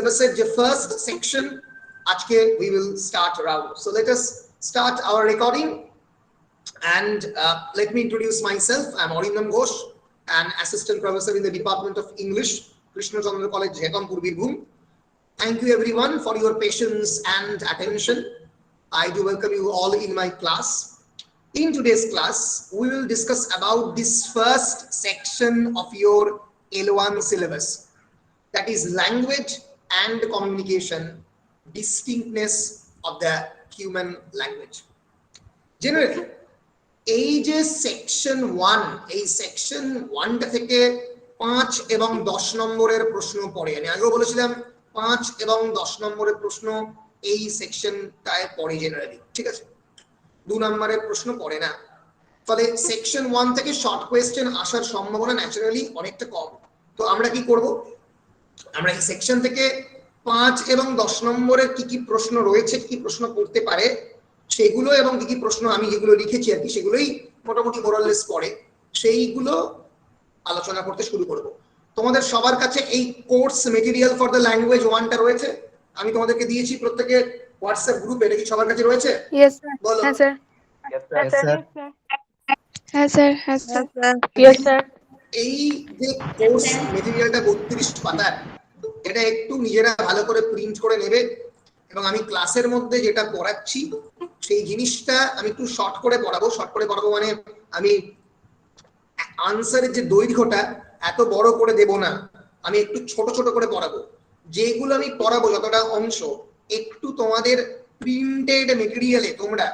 সিলেবাসের যে first section আজকে we will start around. So let us start our recording and let me introduce myself. I'm Arindam Ghosh, an assistant professor in the Department of English, Krishna Chandra College, Hekanpur, Birbhum. Thank you everyone for your patience and attention. I do welcome you all in my class. In today's class, we will discuss about this first section of your L1 syllabus, that is language and communication, distinctness of the human language. Generally, এই যে section 1, এই section 1টা থেকে 5 এবং 10 নম্বরের প্রশ্ন পড়ে। আমি আগেও বলেছিলাম 5 এবং 10 নম্বরের প্রশ্ন এই সেকশনটায় পড়ে জেনারেলি, ঠিক আছে? 2 নম্বরের প্রশ্ন পড়ে না। ফলে সেকশন 1 থেকে শর্ট কোয়েশ্চেন আসার সম্ভাবনা ন্যাচারালি অনেকটা কম। তো আমরা কি করব? আমরা এই সেকশন থেকে 5 এবং 10 নম্বরের কি কি প্রশ্ন রয়েছে, কি প্রশ্ন করতে পারে সেগুলো এবং কি কি প্রশ্ন আমি যেগুলো লিখেছি আর কি সেগুলোই মোটামুটি মোরাললেস পড়ে, সেইগুলো আলোচনা করতে শুরু করব। তোমাদের সবার কাছে এই course material for the language 1টা রয়েছে, আমি তোমাদেরকে দিয়েছি প্রত্যেকে হোয়াটসঅ্যাপ গ্রুপে। এটা কি সবার কাছে রয়েছে? Yes sir. বলো। Yes sir. Yes, sir. Yes sir. হ্যাঁ স্যার, হ্যাঁ স্যার। Yes sir. এই যে কোর্স মেটেরিয়ালটা 32 পাতার, এটা একটু নিজেরা ভালো করে প্রিন্ট করে নেবে এবং আমি ক্লাসের মধ্যে যেটা পড়াচ্ছি সেই জিনিসটা আমি একটু শর্ট করে পড়াবো। শর্ট করে পড়াবো মানে আমি আনসারের যে দৈর্ঘ্যটা এত বড় করে দেব না, আমি একটু ছোট ছোট করে পড়াবো। যেগুলো আমি পড়াবো যতটা অংশ একটু তোমাদের প্রিন্টেড মেটেরিয়ালে তোমরা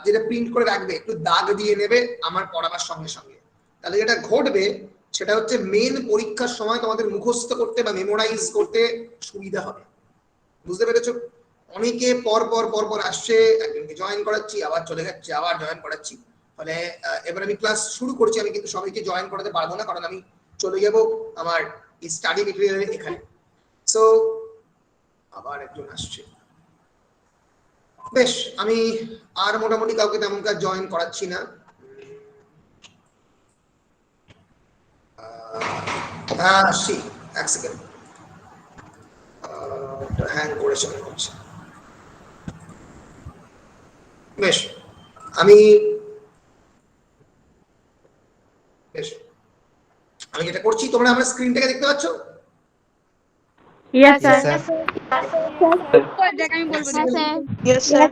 যেটা প্রিন্ট করে রাখবে একটু দাগ দিয়ে নেবে আমার পড়াবার সঙ্গে সঙ্গে। তাহলে যেটা ঘটবে সেটা হচ্ছে মেন পরীক্ষার সময় তোমাদের মুখস্থ করতে বা মেমোরাইজ করতে সুবিধা হবে। বুঝতে পেরেছো? অনেকে পর পর আসছে, একজনকে জয়েন করাচ্ছি আবার চলে যাচ্ছে, আবার জয়েন করাচ্ছি। ফলে এবার আমি ক্লাস শুরু করছি, আমি কিন্তু সবাইকে জয়েন করাতে পারবো না, কারণ আমি চলে যাব আমার স্টাডি মেটেরিয়াল এখানে। সো আবার একজন আসছে, বেশ আমি আর মোটামুটি কাউকে তেমন কাজ জয়েন করাচ্ছি না। হ্যাঁ আসছি, এক সেকেন্ড, হ্যাং করেছে মনে হচ্ছে। বেশ আমি যেটা করছি, তোমরা আমার স্ক্রিনটাকে দেখতে পাচ্ছ? Yes sir. Yes sir.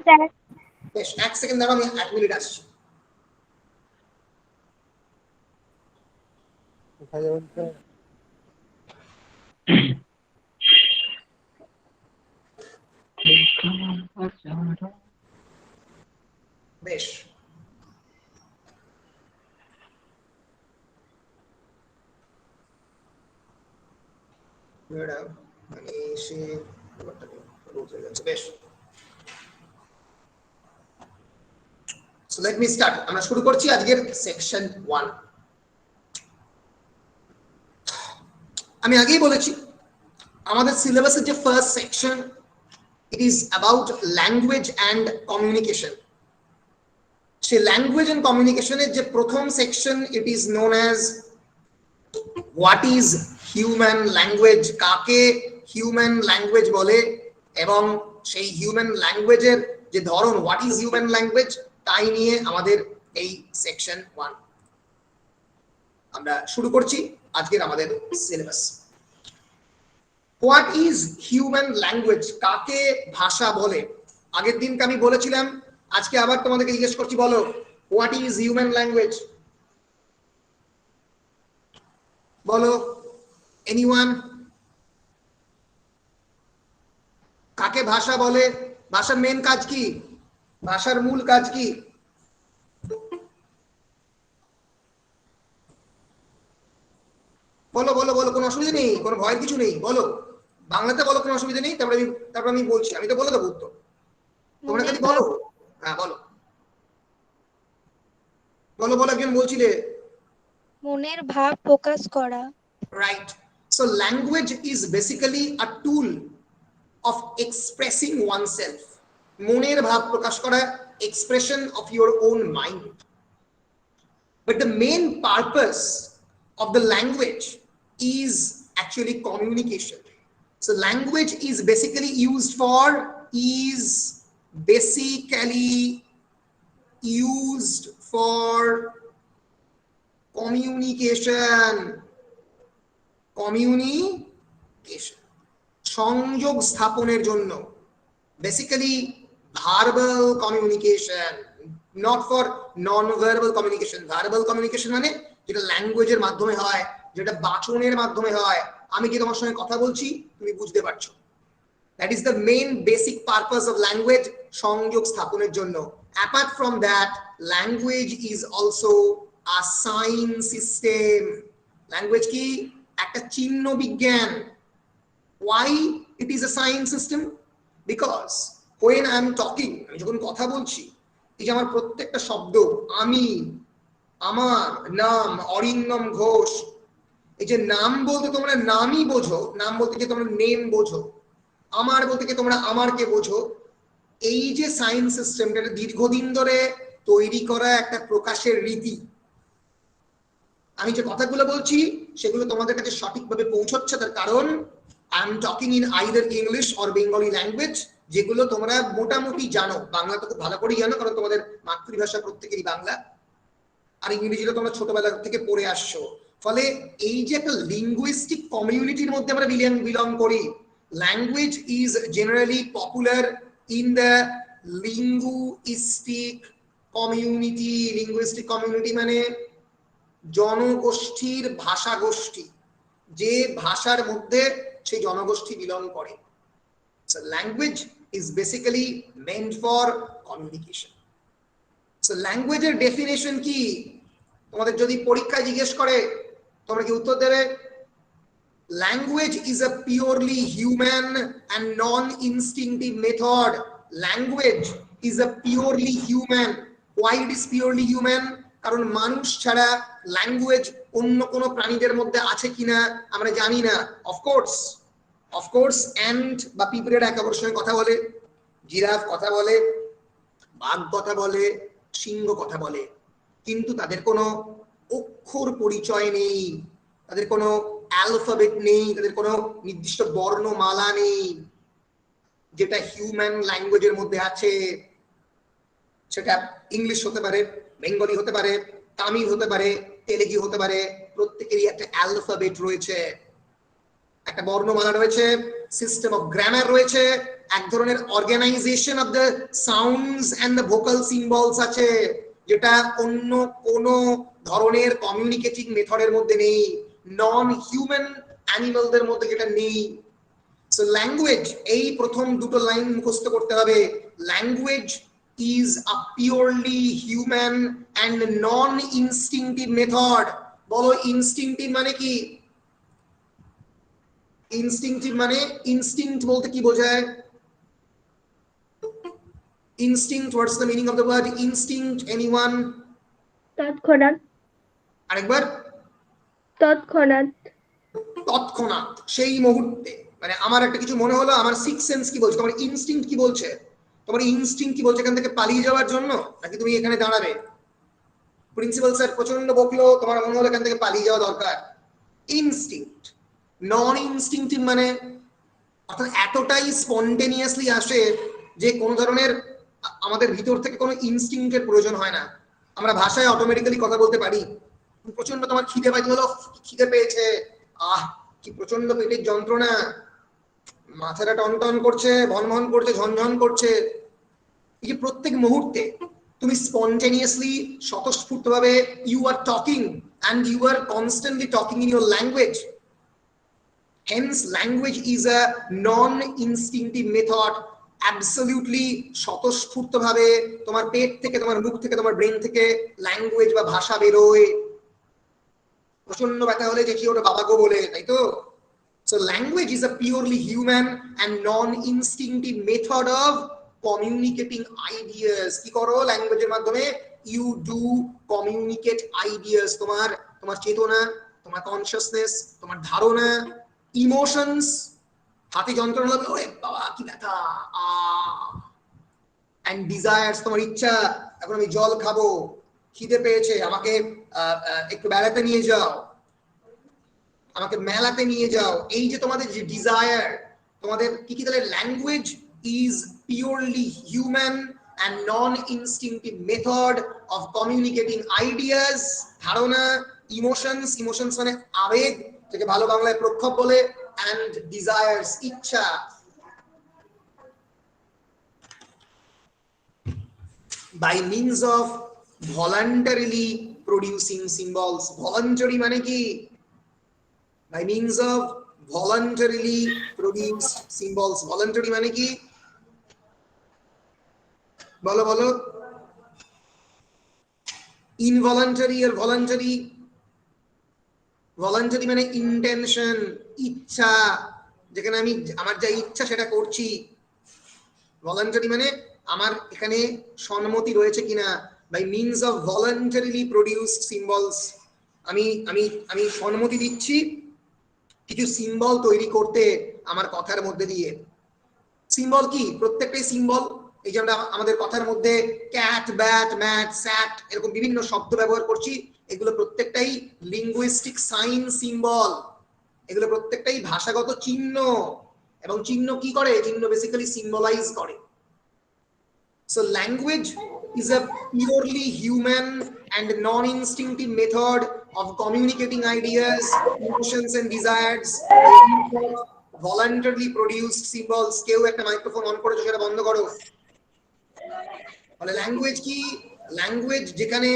বেশ এক সেকেন্ড দাঁড়াও, আমি 1 মিনিট আসছি। বেশ বেশ So let me start. আমরা শুরু করছি আজকের সেকশন 1। আমি আগেই বলেছি আমাদের সিলেবাসের যে first section, it is about language and communication. সেই ল্যাঙ্গুয়েজ অ্যান্ড কমিউনিকেশনের যে প্রথম section, it is known as what is human language, কাকে হিউম্যান ল্যাঙ্গুয়েজ বলে, এবং সেই হিউম্যান ল্যাঙ্গুয়েজের যে ধরন, হোয়াট ইজ হিউম্যান ল্যাঙ্গুয়েজ, তাই নিয়ে আমাদের এই সেকশন 1। আমরা শুরু করছি আজকের আমাদের syllabus. What is human language, কাকে ভাষা বলে? আগের দিনকে আমি বলেছিলাম, আজকে আবার তোমাদেরকে জিজ্ঞেস করছি, বলো হোয়াট ইজ হিউম্যান ল্যাঙ্গুয়েজ? বলো এনিওয়ান, কাকে ভাষা বলে? ভাষার মেন কাজ কি? ভাষার মূল কাজ কি? বলো বলো বলো, কোনো অসুবিধা নেই, কোনো ভয়ের কিছু নেই, বলো বাংলাতে বলো, কোনো অসুবিধা নেই। তারপর আমি বলছি, আমি তো বলে দেবো উত্তর, তোমরা খালি বলো। হ্যাঁ বলো বলো বলো, একজন বলছিলে মনের ভাব প্রকাশ করা। Right. So language is basically a tool of expressing oneself, মনের ভাব প্রকাশ করা, expression of your own mind. But the main purpose of the language is actually communication. So language is basically used for communication. সংযোগ স্থাপনের জন্য, basically verbal communication, not for non-verbal communication. Verbal communication মানে যেটা ল্যাঙ্গুয়েজের মাধ্যমে হয়, যেটা বাচনের মাধ্যমে হয়, আমি কি তোমার সঙ্গে কথা বলছি তুমি বুঝতে পারছো। That is the main basic purpose of language, সংযোগ স্থাপনের জন্য। Apart from that, language is also a sign system. Language কি একটা চিহ্ন বিজ্ঞান। Why it is a sign system? Because when I am talking, আমি যখন কথা বলছি, এই যে আমার প্রত্যেকটা শব্দ, আমি, আমার, নাম, অরিন্দম ঘোষ, এই যে নাম বলতে তোমরা নামই বোঝো, নাম বলতে কি তোমরা নেম বোঝো, আমার বলতে কি তোমরা আমারকে বোঝো। এই যে সাইন সিস্টেমটা দীর্ঘদিন ধরে তৈরি করা একটা প্রকাশের রীতি। আমি যে কথাগুলো বলছি সেগুলো তোমাদের কাছে সঠিকভাবে পৌঁছচ্ছে, তার কারণ I am talking in either English or Bengali language, যেগুলো তোমরা মোটামুটি জানো। বাংলা তো খুব ভালো করেই জানো, কারণ তোমাদের মাতৃভাষা প্রত্যেকেরই বাংলা, আর ইংরেজিটা তোমরা ছোটবেলা থেকে পড়ে আসছো। ফলে এই যে একটা লিঙ্গুইস্টিক কমিউনিটির মধ্যে আমরা বিলং করি, language is generally popular in the linguistic community. Linguistic community মানে জনগোষ্ঠীর ভাষা গোষ্ঠী, যে ভাষার মধ্যে সেই জনগোষ্ঠী বিলং করে। So language is basically meant for communication. So language এর ডেফিনেশন কি? তোমাদের যদি পরীক্ষায় জিজ্ঞেস করে তোমরা কি উত্তর দেবে? Language is a purely human and non-instinctive method. Language is a purely human. Why it is purely human? কারণ মানুষ ছাড়া ল্যাঙ্গুয়েজ অন্য কোনো প্রাণীদের মধ্যে আছে কিনা আমরা জানি না। অফকোর্স অ্যান্ট বা পিঁপড়েরা একে অপরের সঙ্গে কথা বলে, জিরাফ কথা বলে, বাঘ কথা বলে, সিংহ কথা বলে, কিন্তু তাদের কোনো অক্ষর পরিচয় নেই, তাদের কোনো অ্যালফাবেট নেই, তাদের কোনো নির্দিষ্ট বর্ণমালা নেই, যেটা হিউম্যান ল্যাঙ্গুয়েজের মধ্যে আছে। সেটা ইংলিশ হতে পারে, বেঙ্গলি হতে পারে, তামিল হতে পারে, তেলেগু হতে পারে, প্রত্যেকেরই একটা অ্যালফাবেট রয়েছে, একটা বর্ণমালা রয়েছে, সিস্টেম অফ গ্রামার রয়েছে, এক ধরনের organisation of the sounds and the vocal symbols আছে, যেটা অন্য কোন ধরনের কমিউনিকেটিং মেথডের মধ্যে নেই, নন হিউম্যান অ্যানিমালদের মধ্যে যেটা নেই। সো ল্যাঙ্গুয়েজ, এই প্রথম দুটো লাইন মুখস্থ করতে হবে। Language is a purely human and non-instinctive method. বলো ইনস্টিংক্টিভ মানে কি? ইনস্টিংক্টিভ মানে, ইনস্টিংক্ট বলতে কি বোঝায়? Instinct, what's the meaning of the word instinct? Anyone? তৎক্ষণাৎ। আরেকবার? তৎক্ষণাৎ। তৎক্ষণাৎ, সেই মুহূর্তে। মানে আমার একটা কিছু মনে হলো, আমার সিক্স সেন্স কি বলছে, তোমার ইনস্টিংক্ট কি বলছে? তোমার ইনস্টিংক্ট কি বলছে? এখান থেকে পালিয়ে যাওয়ার জন্য, নাকি তুমি এখানে দাঁড়াবে? প্রিন্সিপাল স্যার প্রচন্ড বকলো, তোমার মনে হলো এখান থেকে পালিয়ে যাওয়া দরকার। ইনস্টিংক্ট। নন ইনস্টিংক্টিভ মানে অর্থাৎ এতটাই স্পন্টেনিয়াসলি আসে যে কোনো ধরনের আমাদের ভিতর থেকে কোনো ইনস্টিংক্টের প্রয়োজন হয় না। আমরা ভাষায় অটোমেটিক্যালি কথা বলতে পারি। প্রচন্ড তোমার খিদে পাইতে হলো, খিদে পেয়েছে, কি প্রচন্ড পেটের যন্ত্রণা, মাথাটা টনটন করছে, ভনভন করছে, ঝনঝন করছে, এই যে প্রত্যেক মুহূর্তে তুমি স্পন্টেনিয়াসলি স্বতঃস্ফূর্তভাবে you are talking and you are constantly talking in your language. Hence language is a non-instinctive method. Absolutely স্বতঃস্ফূর্তভাবে তোমার পেট থেকে, তোমার মুখ থেকে, তোমার ব্রেন থেকে ল্যাঙ্গুয়েজ বা ভাষা বেরোয়। প্রচন্ড ব্যথা হলে যে কি ওটা বাবা গো বলে, তাই তো? So language is a purely human and non-instinctive method of communicating ideas. কি করো ল্যাঙ্গুয়েজের মাধ্যমে? You do communicate ideas. তোমার চেতনা, তোমার কনসিয়াসনেস, তোমার ধারণা, ইমোশনস, হাতে যন্ত্রণা লাগলো, ওরে বাবা কি ব্যথা, and desires, তোমার ইচ্ছা, এখন আমি জল খাবো, খিদে পেয়েছে, আমাকে একটু বেড়াতে নিয়ে যাও, আমাকে মেলাতে নিয়ে যাও। এই যে তোমাদের যে ডিজায়ার, তোমাদের কি কি তাহলে language is purely human and non-instinctive method of communicating ideas, ধারণা, emotions মানে আবেগ, যেটাকে ভালো বাংলায় প্রক্ষোভ বলে, and desires, ইচ্ছা। by means of voluntarily producing symbols, voluntary মানে কি? by means of voluntarily produced symbols, voluntary মানে কি? বলো বলো। ইনভলান্টারি আর ভলান্টারি? ভলান্টারি মানে ইন্টেনশন, ইচ্ছা, যেখানে আমি আমার যা ইচ্ছা সেটা করছি। ভলান্টারি মানে আমার এখানে সম্মতি রয়েছে কিনা। By means of voluntarily produced symbols, আমি আমি আমি সম্মতি দিচ্ছি কিছু সিম্বল তৈরি করতে আমার কথার মধ্যে দিয়ে। সিম্বল কি? প্রত্যেকটাই সিম্বল। এই যে আমরা আমাদের কথার মধ্যে ক্যাট, ব্যাট, ম্যাট, স্যাট এরকম বিভিন্ন শব্দ ব্যবহার করছি, এগুলো প্রত্যেকটাই লিঙ্গুইস্টিক সাইন সিম্বল, এগুলো প্রত্যেকটাই ভাষাগত চিহ্ন। এবং চিহ্ন কি করে? চিহ্ন বেসিক্যালি সিম্বলাইজ করে। So language is a purely human and non-instinctive method of communicating ideas, emotions and desires, voluntarily produced symbols. কেউ একটা মাইক্রোফোন অন করেছো, সেটা বন্ধ করো। বলে ল্যাঙ্গুয়েজ কি? ল্যাঙ্গুয়েজ যেখানে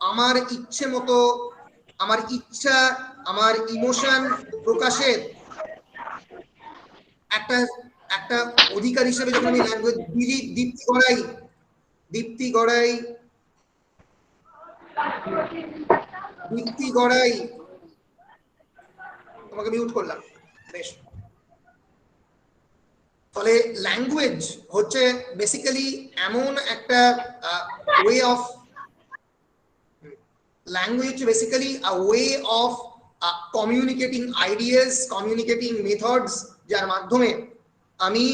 আমার ইচ্ছে মতো, আমার ইচ্ছা, আমার ইমোশন প্রকাশের একটা একটা অধিকার হিসেবে যখন আমি ল্যাঙ্গুয়েজ দীপ্তি গড়াই, তোমাকে মিউট করলাম। বেশ। ফলে ল্যাঙ্গুয়েজ হচ্ছে বেসিক্যালি এমন একটা way of, language basically a way of communicating ideas, communicating methods, যার মাধ্যমে আমি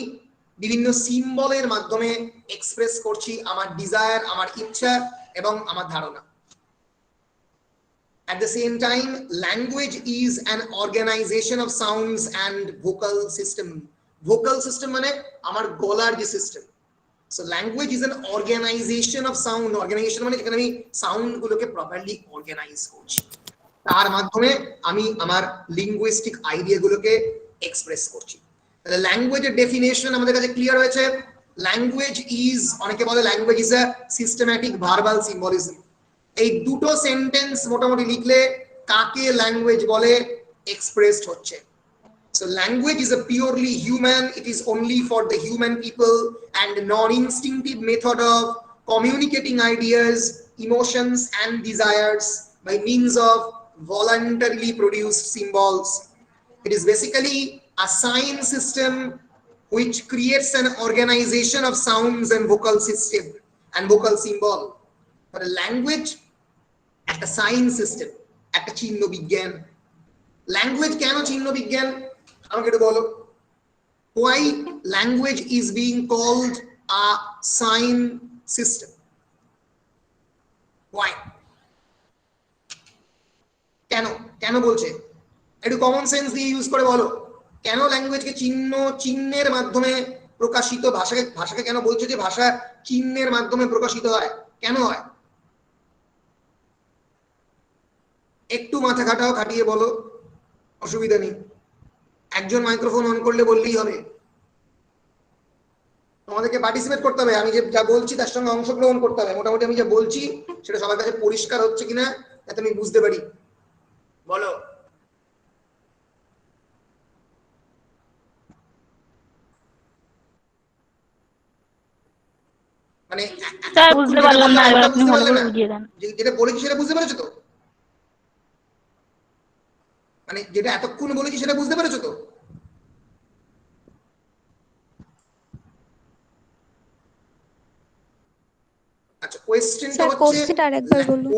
বিভিন্ন সিম্বলের মাধ্যমে এক্সপ্রেস করছি আমার ডিজায়ার, আমার ইচ্ছা এবং আমার ধারণা। At the same time, language is an organization of sounds and vocal system. Vocal system মানে আমার গলার যে system. So language is an organization of sound. Organization মানে যেখানে আমি সাউন্ড গুলোকে প্রপারলি অর্গানাইজ করছি, তার মাধ্যমে আমি আমার লিঙ্গুইস্টিক আইডিয়া গুলোকে এক্সপ্রেস করছি। তাহলে ল্যাঙ্গুয়েজের ডেফিনেশন আমাদের কাছে ক্লিয়ার হয়েছে। ল্যাঙ্গুয়েজ ইজ, অনেকে বলে language is a systematic verbal symbolism. এই দুটো সেন্টেন্স মোটামুটি লিখলে কাকে ল্যাঙ্গুয়েজ বলে এক্সপ্রেসড হচ্ছে। So language is a purely human, it is only for the human people and non-instinctive method of communicating ideas, emotions and desires by means of voluntarily produced symbols. It is basically a sign system which creates an organization of sounds and vocal system and vocal symbol. For a language, একটা sign system, একটা চিহ্ন বিজ্ঞান। Language কেন চিহ্ন বিজ্ঞান আমাকে একটু বলো। Why language is being called a sign system? Why? কেন কেন বলছে? একটু কমন সেন্স দিয়ে ইউজ করে বলো। কেন ল্যাঙ্গুয়েজকে চিহ্নের মাধ্যমে প্রকাশিত, ভাষাকে কেন বলছে যে ভাষা চিহ্নের মাধ্যমে প্রকাশিত হয়? কেন হয়? একটু মাথা খাটাও, খাটিয়ে বলো, অসুবিধা নেই। একজন মাইক্রোফোন অন করলে বললেই হবে। তোমাদেরকে পার্টিসিপেট করতে হবে, আমি যে যা বলছি তার সঙ্গে অংশগ্রহণ করতে হবে। মোটামুটি আমি যা বলছি সেটা সবার কাছে পরিষ্কার হচ্ছে কিনা যাতে আমি বুঝতে পারি। বলো। মানে বুঝতে পারলাম না, এবার আপনি ভালো করে বুঝিয়ে দেন। যেটা বলেছি সেটা বুঝতে পেরেছো তো? মানে যেটা এতক্ষণ বলেছি সেটা বুঝতে পেরেছো তো? আচ্ছা, কোশ্চেনটা হচ্ছে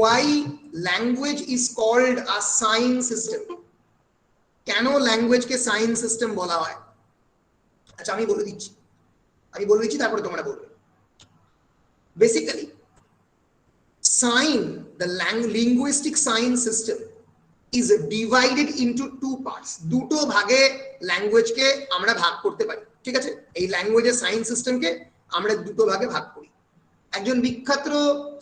why language is called a sign system? কেন ল্যাঙ্গুয়েজকে সাইন সিস্টেম বলা হয়? আচ্ছা আমি বলে দিচ্ছি তারপরে তোমরা বলবে। Basically sign, the linguistic sign system is divided into two parts. দুটো ভাগে ল্যাঙ্গুয়েজকে আমরা ভাগ করতে পারি, ঠিক আছে? এই ল্যাঙ্গুয়েজের সাইন সিস্টেমকে আমরা দুটো ভাগে ভাগ করি। একজন বিখ্যাত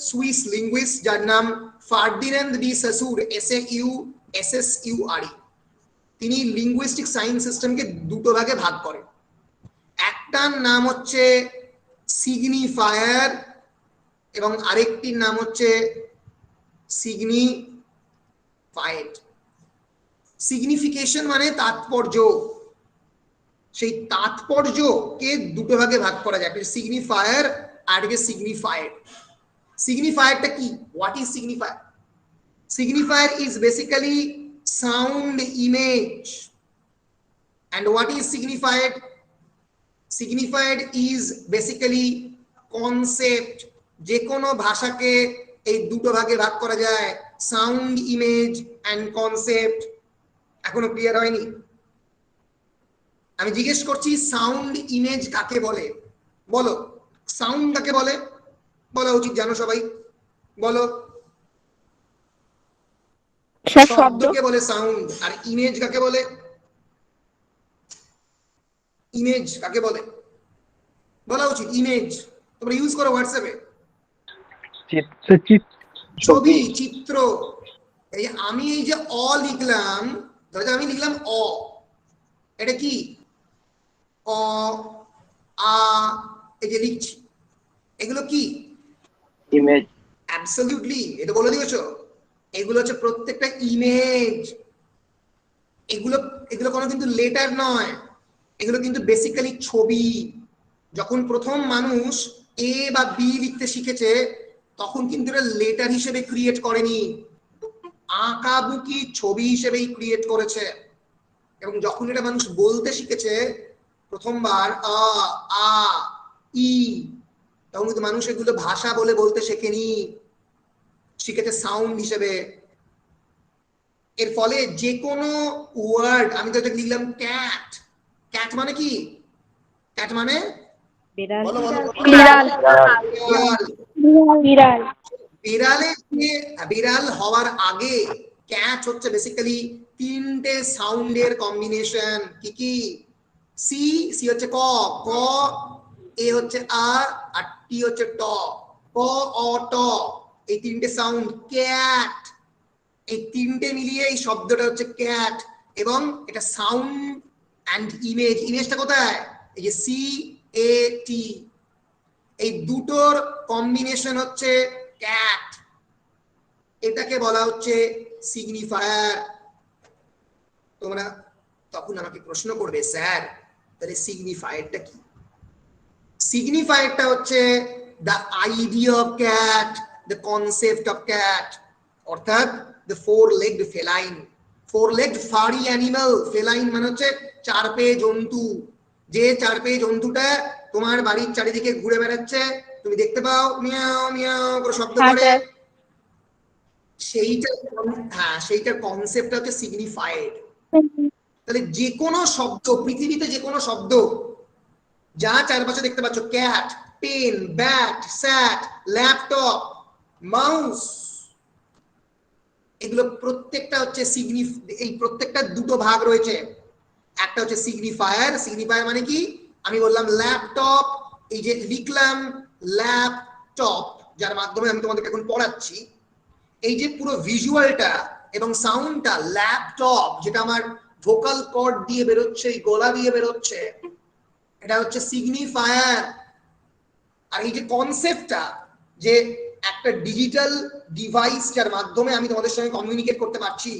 সুইস লিঙ্গুইস্ট যার নাম ফার্ডিনান্দ ডি সাসুর, SAUSSURE, তিনি লিঙ্গুইস্টিক সাইন সিস্টেমকে দুটো ভাগে ভাগ করেন। একটার নাম হচ্ছে সিগনিফায়ার এবং আরেকটির নাম হচ্ছে সিগনিফায়েড। সিগনিফিকেশন মানে তাৎপর্য, সেই তাৎপর্যকে দুটো ভাগে ভাগ করা যায়, একটা সিগনিফায়ার আর একটা সিগনিফায়েড। সিগনিফায়ারটা কি? What is signifier? Signifier is basically sound image. And what is signified? Signified is basically concept. যে কোনো ভাষাকে এই দুটো ভাগে ভাগ করা যায়, সাউন্ড ইমেজ এন্ড কনসেপ্ট। এখনো ক্লিয়ার হয়নি? আমি জিজ্ঞেস করছি সাউন্ড ইমেজ কাকে বলে? বলো, সাউন্ড কাকে বলে? বলা উচিত জানো সবাই, বলো। শব্দকে বলে সাউন্ড। আর ইমেজ কাকে বলে? ইমেজ কাকে বলে বলা উচিত? ইমেজ তোমরা ইউজ করো হোয়াটসঅ্যাপে। ছবি, চিত্র। এই আমি এই যে অ লিখলাম, ধরো আমি লিখলাম অ, এটা কি? অ, আ, এই যে লিখছি, এগুলো কি? ইমেজ। অ্যাবসলিউটলি, এটা বলে দিয়েছো। এগুলো হচ্ছে প্রত্যেকটা ইমেজ। এগুলো এগুলো কোনো কিন্তু লেটার নয়, এগুলো কিন্তু বেসিক্যালি ছবি। যখন প্রথম মানুষ এ বা বি লিখতে শিখেছে তখন কিন্তু এটা লেটার হিসেবে ক্রিয়েট করেনি, আঁকাবুকি ছবি হিসেবেই ক্রিয়েট করেছে। এবং যখন এটা মানুষ বলতে শিখেছে প্রথমবার আ, আ, ই, তখন কিন্তু মানুষ এগুলো ভাষা বলে বলতে শেখেনি, শিখেছে সাউন্ড হিসেবে। এর ফলে যে কোনো ওয়ার্ড, আমি তো এটা লিখলাম ক্যাট, ক্যাট মানে কি? ক্যাট মানে বিড়াল। বলো বলো। বিড়াল। বিড়াল। বিড়াল। বিড়াল হওয়ার আগে ক্যাট হচ্ছে বেসিক্যালি তিনটে সাউন্ডের কম্বিনেশন। কি কি? সি, সি হচ্ছে ক, ক, এ হচ্ছে আ, আর টি হচ্ছে ট। ক, অ, ট, এই তিনটে সাউন্ড ক্যাট। এই তিনটে মিলিয়ে এই শব্দটা হচ্ছে ক্যাট। এবং এটা সাউন্ড অ্যান্ড ইমেজ। ইমেজটা কোথায়? এই যে সি এ টি, এই দুটোর কম্বিনেশন হচ্ছে ক্যাট। এটাকে বলা হচ্ছে সিগনিফায়ার। তোমরা তখন আমাকে প্রশ্ন করবে, স্যার তাহলে সিগনিফায়ারটা কি? সিগনিফায়ারটা হচ্ছে the idea of cat, the concept of cat, অর্থাৎ the four legged feline. Four legged furry animal. Feline মানে হচ্ছে চার পেয়ে জন্তু। যে চার পেয়ে জন্তুটা তোমার বাড়ির চারিদিকে ঘুরে বেড়াচ্ছে, তুমি দেখতে পাও মিয়াও মিয়াও করে শব্দ করে, সেইটা, হ্যাঁ, সেইটার কনসেপ্টটা হচ্ছে সিগনিফাইড। তাহলে যে কোনো শব্দ, পৃথিবীতে যে কোনো শব্দ যা চারপাশে দেখতে পাচ্ছ, ক্যাট, পেন, ব্যাট, স্যাট, ল্যাপটপ, মাউস, এগুলো প্রত্যেকটা হচ্ছে এই প্রত্যেকটা দুটো ভাগ রয়েছে। একটা হচ্ছে সিগনিফায়ার। সিগনিফায়ার মানে কি? আমি বললাম ল্যাপটপ, এই যে লিখলাম ল্যাপটপ, যার মাধ্যমে আমি তোমাদেরকে এখন পড়াচ্ছি, এই যে পুরো ভিজুয়ালটা এবং সাউন্ডটা, ল্যাপটপ যেটা আমার ভোকাল কর্ড দিয়ে বেরোচ্ছে, এই গলা দিয়ে বেরোচ্ছে, এটা হচ্ছে সিগনিফায়ার। আর এই যে কনসেপ্টটা, যে একটা ডিজিটাল ডিভাইস যার মাধ্যমে আমি তোমাদের সঙ্গে কমিউনিকেট করতে পারছি,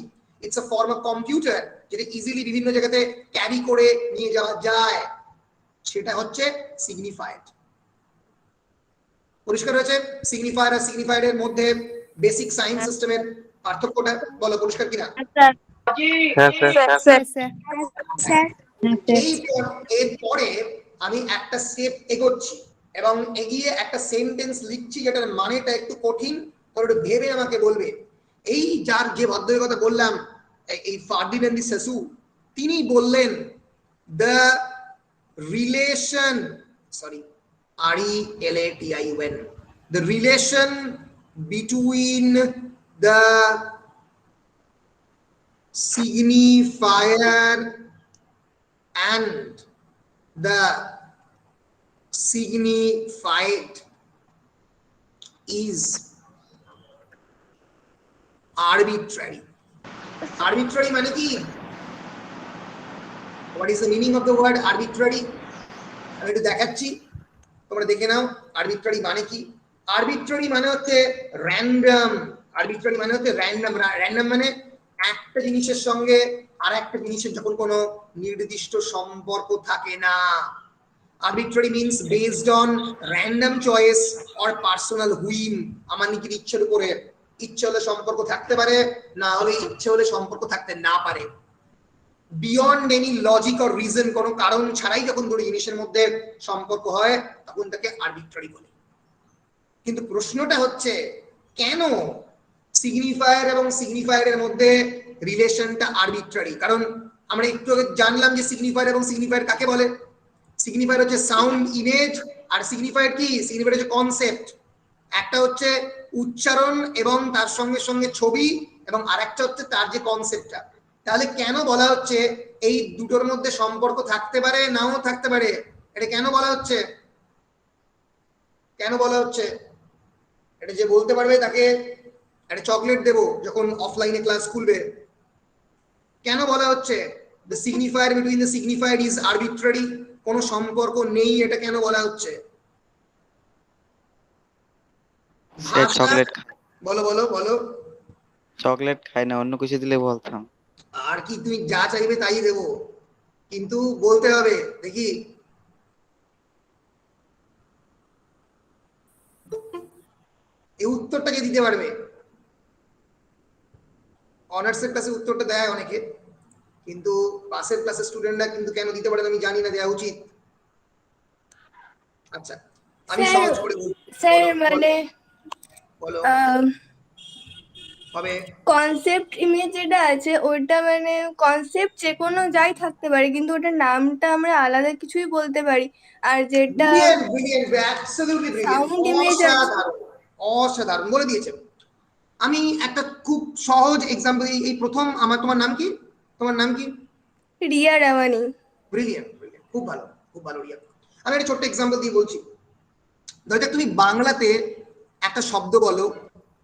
it's a form of computer, যেটা ইজিলি বিভিন্ন জায়গাতে ক্যারি করে নিয়ে যাওয়া যায়, সেটা হচ্ছে সিগনিফায়েড। পরিষ্কার হয়েছে? সিগনিফায়ার আর সিগনিফাইড এর মধ্যে বেসিক সাইন্স সিস্টেমের পার্থক্যটা বলো, পরিষ্কার কিনা? এরপরে আমি একটা স্টেপ এগোচ্ছি এবং এগিয়ে একটা সেন্টেন্স লিখছি যেটার মানেটা একটু কঠিন, তোমরা একটু ভেবে আমাকে বলবে। এই যার যে ভদ্রের কথা বললাম, এই ফার্ডিনান্দ ডি সাসুর, তিনি বললেন the relation, sorry, RELATION, the relation between the signifier and the signified is arbitrary. Arbitrary মানে কি? What is the meaning of the word arbitrary? আমি একটু দেখাচ্ছি, তোমরা দেখে নাও আরবিট্রারি মানে কি। আরবিট্রারি মানে হচ্ছে র্যান্ডম। আরবিট্রারি মানে হচ্ছে র্যান্ডম। র্যান্ডম মানে একটা জিনিসের সঙ্গে আর একটা জিনিসের যখন কোনো নির্দিষ্ট সম্পর্ক থাকে না। Arbitrary means based on random choice or personal whim. আমার নিজের ইচ্ছের উপরে, ইচ্ছে হলে সম্পর্ক থাকতে পারে, না হলে ইচ্ছে হলে সম্পর্ক থাকতে না পারে। Beyond any logic or reason, কোনো কারণ ছাড়াই যখন দুটো জিনিসের মধ্যে সম্পর্ক হয় তখন তাকে আরবিট্রারি বলে। কিন্তু প্রশ্নটা হচ্ছে কেন সিগনিফায়ার এবং সিগনিফায়ারের মধ্যে রিলেশনটা আরবিট্রারি? কারণ আমরা একটু আগে জানলাম যে সিগনিফায়ার এবং সিগনিফায়ার কাকে বলে। সিগনিফায়ার হচ্ছে সাউন্ড, ইমেজ, আর সিগনিফায়ার কি? সিগনিফায়ার হচ্ছে কনসেপ্ট। একটা হচ্ছে উচ্চারণ এবং তার সঙ্গে সঙ্গে ছবি, এবং আরেকটা হচ্ছে তার যে কনসেপ্টটা। তাহলে কেন বলা হচ্ছে এই দুটোর মধ্যে সম্পর্ক থাকতে পারে, নাও থাকতে পারে? এটা কেন বলা হচ্ছে? কেন বলা হচ্ছে? এটা যে বলতে পারবে তাকে একটা চকলেট দেবো যখন অফলাইনে ক্লাস খুলবে। কেন বলা হচ্ছে the signifier between the signified is arbitrary? কোনো সম্পর্ক নেই, এটা কেন বলা হচ্ছে? চকলেট বলো বলো বলো। চকলেট খাই না, অন্য কিছু দিলে বলতাম। আর কি, তুমি যা চাইবে তাই দেবো, কিন্তু বলতে হবে। দেখি এই উত্তরটা কে দিতে পারবে? অনার্সের ক্লাসে উত্তরটা দেয় অনেকে, কিন্তু পাশের ক্লাসের স্টুডেন্টরা কিন্তু কেন দিতে পারে আমি জানি না, দেওয়া উচিত। আচ্ছা আমি সহজ করে বলছি। স্যার মানে বলো হবে। কনসেপ্ট ইমেজ যেটা আছে ওইটা মানে কনসেপ্ট যে কোনো যাই থাকতে পারে, কিন্তু ওটার নামটা আমরা আলাদা কিছুই বলতে পারি। আর যেটা brilliant brilliant absolutely brilliant, sound image আছে, অসাধারণ অসাধারণ বলে দিয়েছে। আমি একটা খুব সহজ এক্সাম্পল, এই প্রথম তোমার নাম কি? তোমার নাম কি? রিয়া রাওয়ানি। ব্রিলিয়ান্ট ব্রিলিয়ান্ট, খুব ভালো খুব ভালো রিয়া। আমি একটা ছোট্ট এক্সাম্পল দিয়ে বলছি। ধরো তুমি বাংলাতে একটা শব্দ বলো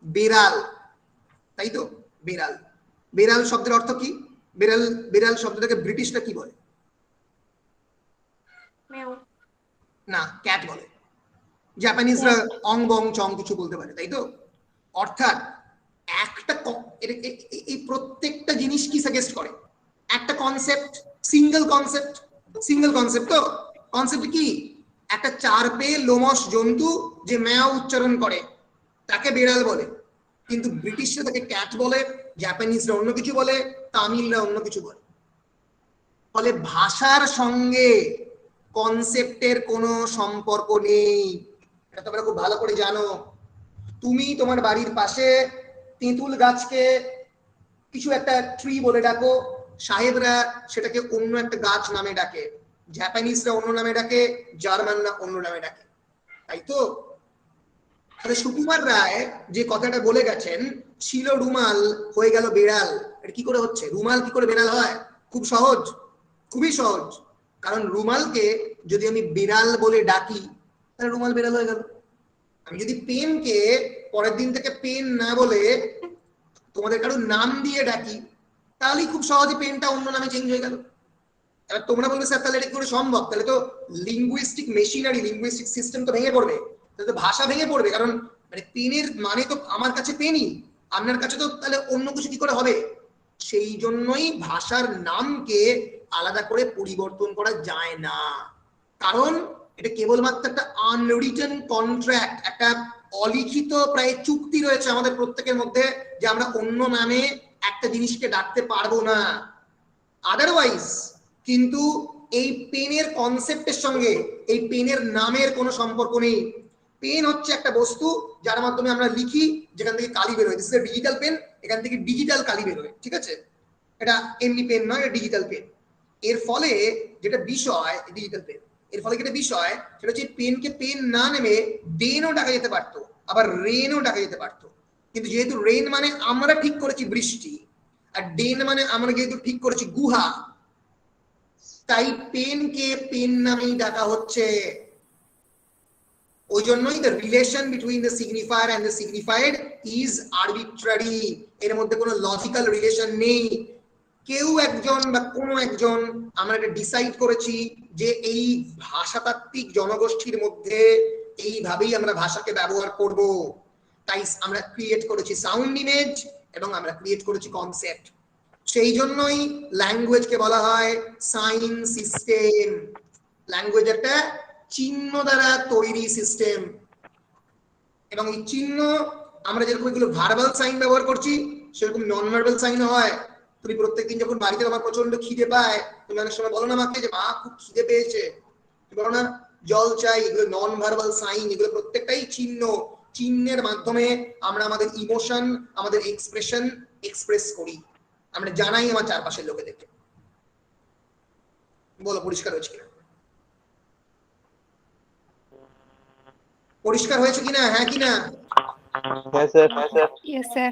বেড়াল, তাই তো? বেড়াল, বেড়াল শব্দের অর্থ কি? বেড়াল, বেড়াল শব্দটাকে ব্রিটিশরা কি বলে? না, ক্যাট বলে। জাপানিজরা অং বং চং কিছু বলতে পারে, তাই তো? অর্থাৎ একটা এই প্রত্যেকটা জিনিস কি সাজেস্ট করে? একটা concept, single concept. Single concept তো কনসেপ্ট কি? একটা চার পেয়ে লোমশ জন্তু যে ম্যাও উচ্চারণ করে তাকে বেড়াল বলে, কিন্তু ব্রিটিশরা তাকে ক্যাট বলে, জাপানিজরা অন্য কিছু বলে, তামিলরা অন্য কিছু বলে। ফলে ভাষার সঙ্গে কনসেপ্টের কোনো সম্পর্ক নেই, এটা তোমরা খুব ভালো করে জানো। তুমি তোমার বাড়ির পাশে তেঁতুল গাছকে কিছু একটা ট্রি বলে ডাকো, সাহেবরা সেটাকে অন্য একটা গাছ নামে ডাকে, জাপানিজরা অন্য নামে ডাকে, জার্মানরা অন্য নামে ডাকে, তাই তো? তাহলে সুকুমার রায় যে কথাটা বলে গেছেন, ছিল রুমাল হয়ে গেল বেড়াল, এটা কি করে হচ্ছে? রুমাল কি করে বেড়াল হয়? খুব সহজ, খুবই সহজ। কারণ রুমালকে যদি আমি বেড়াল বলে ডাকি তাহলে রুমাল বেড়াল হয়ে গেল। আমি যদি পেনকে পরের দিন থেকে পেন না বলে তোমাদের কারো নাম দিয়ে ডাকি তাহলেই খুব সহজে পেনটা অন্য নামে চেঞ্জ হয়ে গেল। এবার তোমরা বলবে স্যার তাহলে এটা কি করে সম্ভব? তাহলে তো লিঙ্গুইস্টিক মেশিনারি, লিঙ্গুইস্টিক সিস্টেম তো ভেঙে পড়বে, তাহলে তো ভাষা ভেঙে পড়বে। কারণ মানে পেনের মানে তো আমার কাছে পেনই, আপনার কাছে তো তাহলে অন্য কিছু কি করে হবে? সেই জন্যই ভাষার নামকে আলাদা করে পরিবর্তন করা যায় না, কারণ এটা কেবলমাত্র একটা আনরিটেন কন্ট্রাক্ট, একটা অলিখিত প্রায় চুক্তি রয়েছে আমাদের প্রত্যেকের মধ্যে যে আমরা অন্য নামে একটা জিনিসকে ডাকতে পারবো না। আদারওয়াইজ কিন্তু এই পেনের কনসেপ্টের সঙ্গে এই পেনের নামের কোনো সম্পর্ক নেই। পেন হচ্ছে একটা বস্তু যার মাধ্যমে আমরা লিখি, যেখান থেকে কালি বের হয়। দিস ইজ ডিজিটাল পেন, এখান থেকে ডিজিটাল কালি বের হয়, ঠিক আছে? এটা এমনি পেন নয়, এটা ডিজিটাল পেন। এর ফলে যেটা বিষয়, ডিজিটাল পেন, এর ফলে যেটা বিষয় সেটা হচ্ছে পেনকে পেন না নেমে ডেনও ডাকা যেতে পারতো, আবার রেনও ডাকা যেতে পারতো। কিন্তু যেহেতু রেন মানে আমরা ঠিক করেছি বৃষ্টি, আর ডেন মানে আমরা যেহেতু ঠিক করেছি গুহা, তাই পেনকে পেন নামেই ডাকা হচ্ছে। ওই জন্যই the relation between the signifier and the signified is arbitrary, এর মধ্যে কোনো লজিক্যাল রিলেশন নেই। কেউ একজন বা কোনো একজন আমরা এটা ডিসাইড করেছি যে এই ভাষাতাত্ত্বিক জনগোষ্ঠীর মধ্যে এইভাবেই আমরা ভাষাকে ব্যবহার করব, তাই আমরা ক্রিয়েট করেছি সাউন্ড ইমেজ এবং আমরা ক্রিয়েট করেছি কনসেপ্ট। সেই জন্যই ল্যাঙ্গুয়েজকে বলা হয় সাইন সিস্টেম। ল্যাঙ্গুয়েজ একটা চিহ্ন দ্বারা তৈরি সিস্টেম, এবং এই চিহ্ন আমরা যেরকম এগুলো ভার্বাল সাইন ব্যবহার করছি সেরকম নন ভার্বাল সাইন হয়। তুমি প্রত্যেকদিন যখন বাড়িতে তোমার প্রচন্ড খিদে পায়, তুমি অনেক সময় বলো না মাকে যে মা খুব খিদে পেয়েছে, তুমি বলো না জল চাই, এগুলো নন ভার্বাল সাইন, এগুলো প্রত্যেকটাই চিহ্ন। চিহ্নের মাধ্যমে আমরা আমাদের ইমোশন, আমাদের এক্সপ্রেশন এক্সপ্রেস করি, আমরা জানাই আমার চারপাশের লোকেদেরকে। বলো পরিষ্কার হয়েছে কিনা? পরিষ্কার হয়েছে কিনা? হ্যাঁ কিনা? Yes, sir. Yes, sir.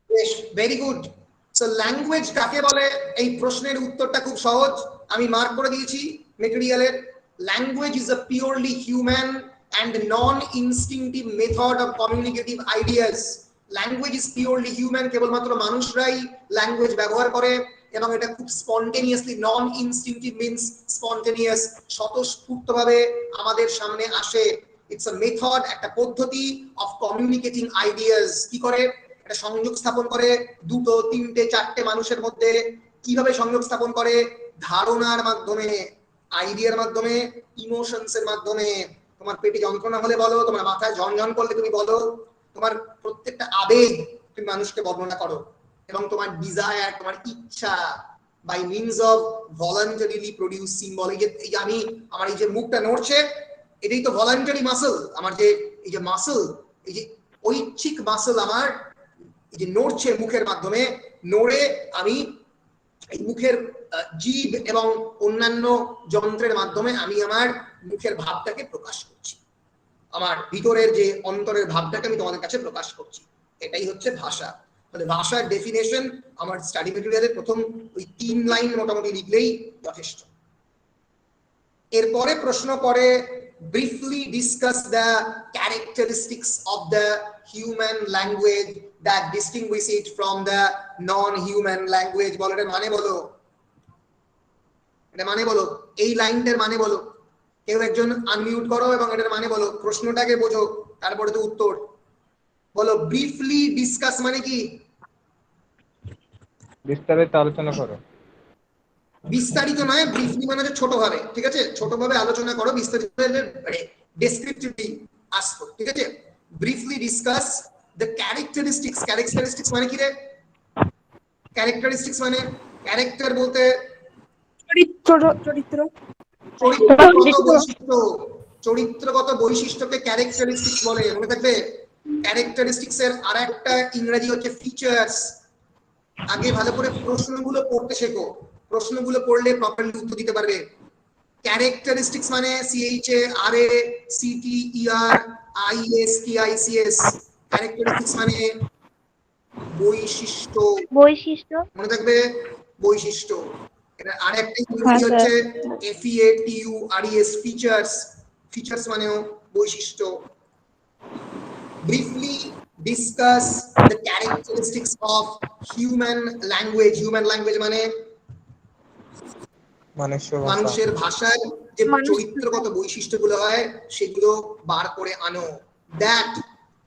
বেশ, ভেরি গুড। সো ল্যাঙ্গুয়েজ কাকে বলে, এই প্রশ্নের উত্তরটা খুব সহজ, আমি মার্ক করে দিয়েছি মেটেরিয়ালের। Language is a purely human and non-instinctive method of communicative ideas. Language is purely human, কেবলমাত্র মানুষরাই ল্যাঙ্গুয়েজ ব্যবহার করে, এবং এটা খুব স্পন্টেনিয়াসলি, নন ইনস্টিংটিভ মিন্স স্পন্টেনিয়াস, স্বতঃস্ফূর্তভাবে আমাদের সামনে আসে। ইটস আ মেথড, একটা পদ্ধতি অফ কমিউনিকেটিং আইডিয়াস। কি করে এটা সংযোগ স্থাপন করে দুটো, তিনটে, চারটে মানুষের মধ্যে। কিভাবে সংযোগ স্থাপন করে? ধারণার মাধ্যমে, আইডিয়ার মাধ্যমে, ইমোশনস এর মাধ্যমে। তোমার পেটে যন্ত্রণা হলে বলো, তোমার মাথায় ঝনঝন করলে তুমি বলো, তোমার প্রত্যেকটা আবেগ তুমি মানুষকে বর্ণনা করো, এবং তোমার ডিজায়ার, তোমার ইচ্ছা, by means of voluntarily produce symbol. এই যে আমি আমার এই যে মুখটা নড়ছে, এটাই তো ভলান্টারি মাসল। আমার যে এই যে মাসল, এই যে ঐচ্ছিক মাসল আমার এই যে নড়ছে মুখের মাধ্যমে, নড়ে আমি এই মুখের জিভ এবং অন্যান্য যন্ত্রের মাধ্যমে আমি আমার মুখের ভাবটাকে প্রকাশ করছি, আমার ভিতরের যে অন্তরের ভাবটাকে আমি তোমাদের কাছে প্রকাশ করছি। এটাই হচ্ছে ভাষা। মানে ভাষার ডেফিনেশন আমার স্টাডি মেটেরিয়ালের প্রথম ওই 3 লাইন মোটামুটি লিখলেই যথেষ্ট। এরপরে প্রশ্ন করে briefly discuss the characteristics of the human language that distinguished it from the non human language. বলো এটার মানে বলো, এটা মানে বলো, এই লাইনটার মানে বলো। কেউ একজন আনমিউট করো এবং এটার মানে বলো, প্রশ্নটাকে বোঝো, তারপরে তো উত্তর বলো। ব্রিফলি ডিসকাস মানে কি? বিস্তারিত আলোচনা করো। বিস্তারিত নয়, ব্রিফলি মানে হচ্ছে ছোটভাবে, ঠিক আছে? ছোটভাবে আলোচনা করো, বিস্তারিত ডেসক্রিপটিভলি আসো, ঠিক আছে? Briefly discuss the characteristics. Characteristics মানে কি রে? ক্যারেক্টারিস্টিক্স মানে, ক্যারেক্টার বলতে চরিত্রগত বৈশিষ্ট্যকে ক্যারেক্টারিস্টিক্স বলে, মনে থাকবে। ক্যারেক্টারিস্টিক্স এর আরেকটা ইংরেজি হচ্ছে ফিচার্স। আগে ভালো করে প্রশ্নগুলো পড়তে শেখো, প্রশ্নগুলো পড়লে প্রপারলি উত্তর দিতে পারবে। ক্যারেক্টারিস্টিক্স মানে CHARACTERISTICS, ক্যারেক্টারিস্টিক্স মানে বৈশিষ্ট্য। বৈশিষ্ট্য, মনে থাকবে, বৈশিষ্ট্য। এটা আরেকটা ইংরেজি হচ্ছে FEATURES, ফিচার্স। ফিচার্স মানেও বৈশিষ্ট্য। Briefly discuss the characteristics of human language. Human language মানে মানুষের ভাষার যে চরিত্রগত বৈশিষ্ট্যগুলো হয় সেগুলো বার করে আনো। That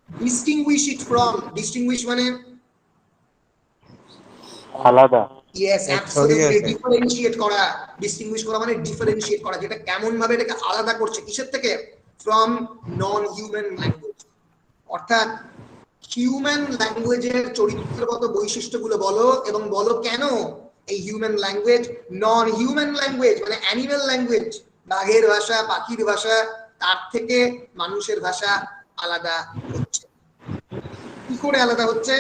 distinguished it from, distinguished মানে আলাদা। ইয়েস, অ্যাবসলিউটলি, ডিফারেনশিয়েট করা। ডিস্টিংগুইশ করা মানে ডিফারেনশিয়েট করা, যেটা কেমন ভাবে এটাকে আলাদা করছে কিসের থেকে? From non human language. অর্থাৎ হিউম্যান ল্যাঙ্গুয়েজের চরিত্রগত বৈশিষ্ট্যগুলো বলো, এবং বলো কেন এই হিউম্যান ল্যাঙ্গুয়েজ নন হিউম্যান ল্যাঙ্গুয়েজ মানে অ্যানিম্যাল ল্যাঙ্গুয়েজ, বাঘের ভাষা, পাখির ভাষা, তার থেকে মানুষের ভাষা আলাদা হচ্ছে। কি করে আলাদা হচ্ছে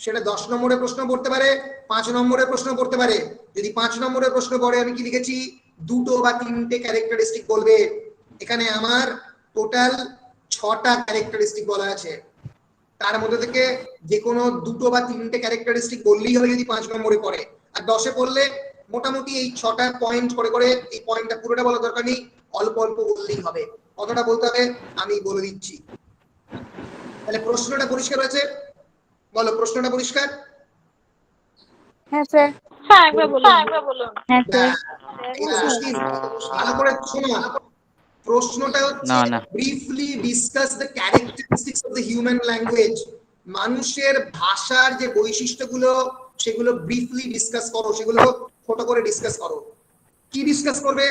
সেটা 10 নম্বরের প্রশ্ন পড়তে পারে, 5 নম্বরের প্রশ্ন পড়তে পারে। যদি 5 নম্বরের প্রশ্ন পড়ে, আমি কি লিখেছি? 2 বা 3টে ক্যারেক্টারিস্টিক বলবে। এখানে আমার টোটাল 6টা ক্যারেক্টারিস্টিক বলা আছে। তার মধ্যে থেকে যে কোনো 2টো বা 3টে ক্যারেক্টারিস্টিক বললেই হবে যদি 5 নম্বরে পড়ে, আর 10-এ পড়লে মোটামুটি এই 6টা পয়েন্ট করে এই পয়েন্টটা পুরোটা বলা দরকার নেই, অল্প অল্প বললেই হবে। কতটা বলতে হবে আমি বলে দিচ্ছি। তাহলে প্রশ্নটা পরিষ্কার হয়েছে? বলো, প্রশ্নটা পরিষ্কার? হ্যাঁ স্যার। হ্যাঁ স্যার। এটা মুশকিল, ভালো করে শোনো। প্রশ্নটা হচ্ছে না। Briefly discuss the characteristics of the human language. মানুষের ভাষার যে বৈশিষ্ট্যগুলো সেগুলো ব্রিফলি ডিসকাস করো, সেগুলো ছোট করে ডিসকাস করো। কি ডিসকাস করবে?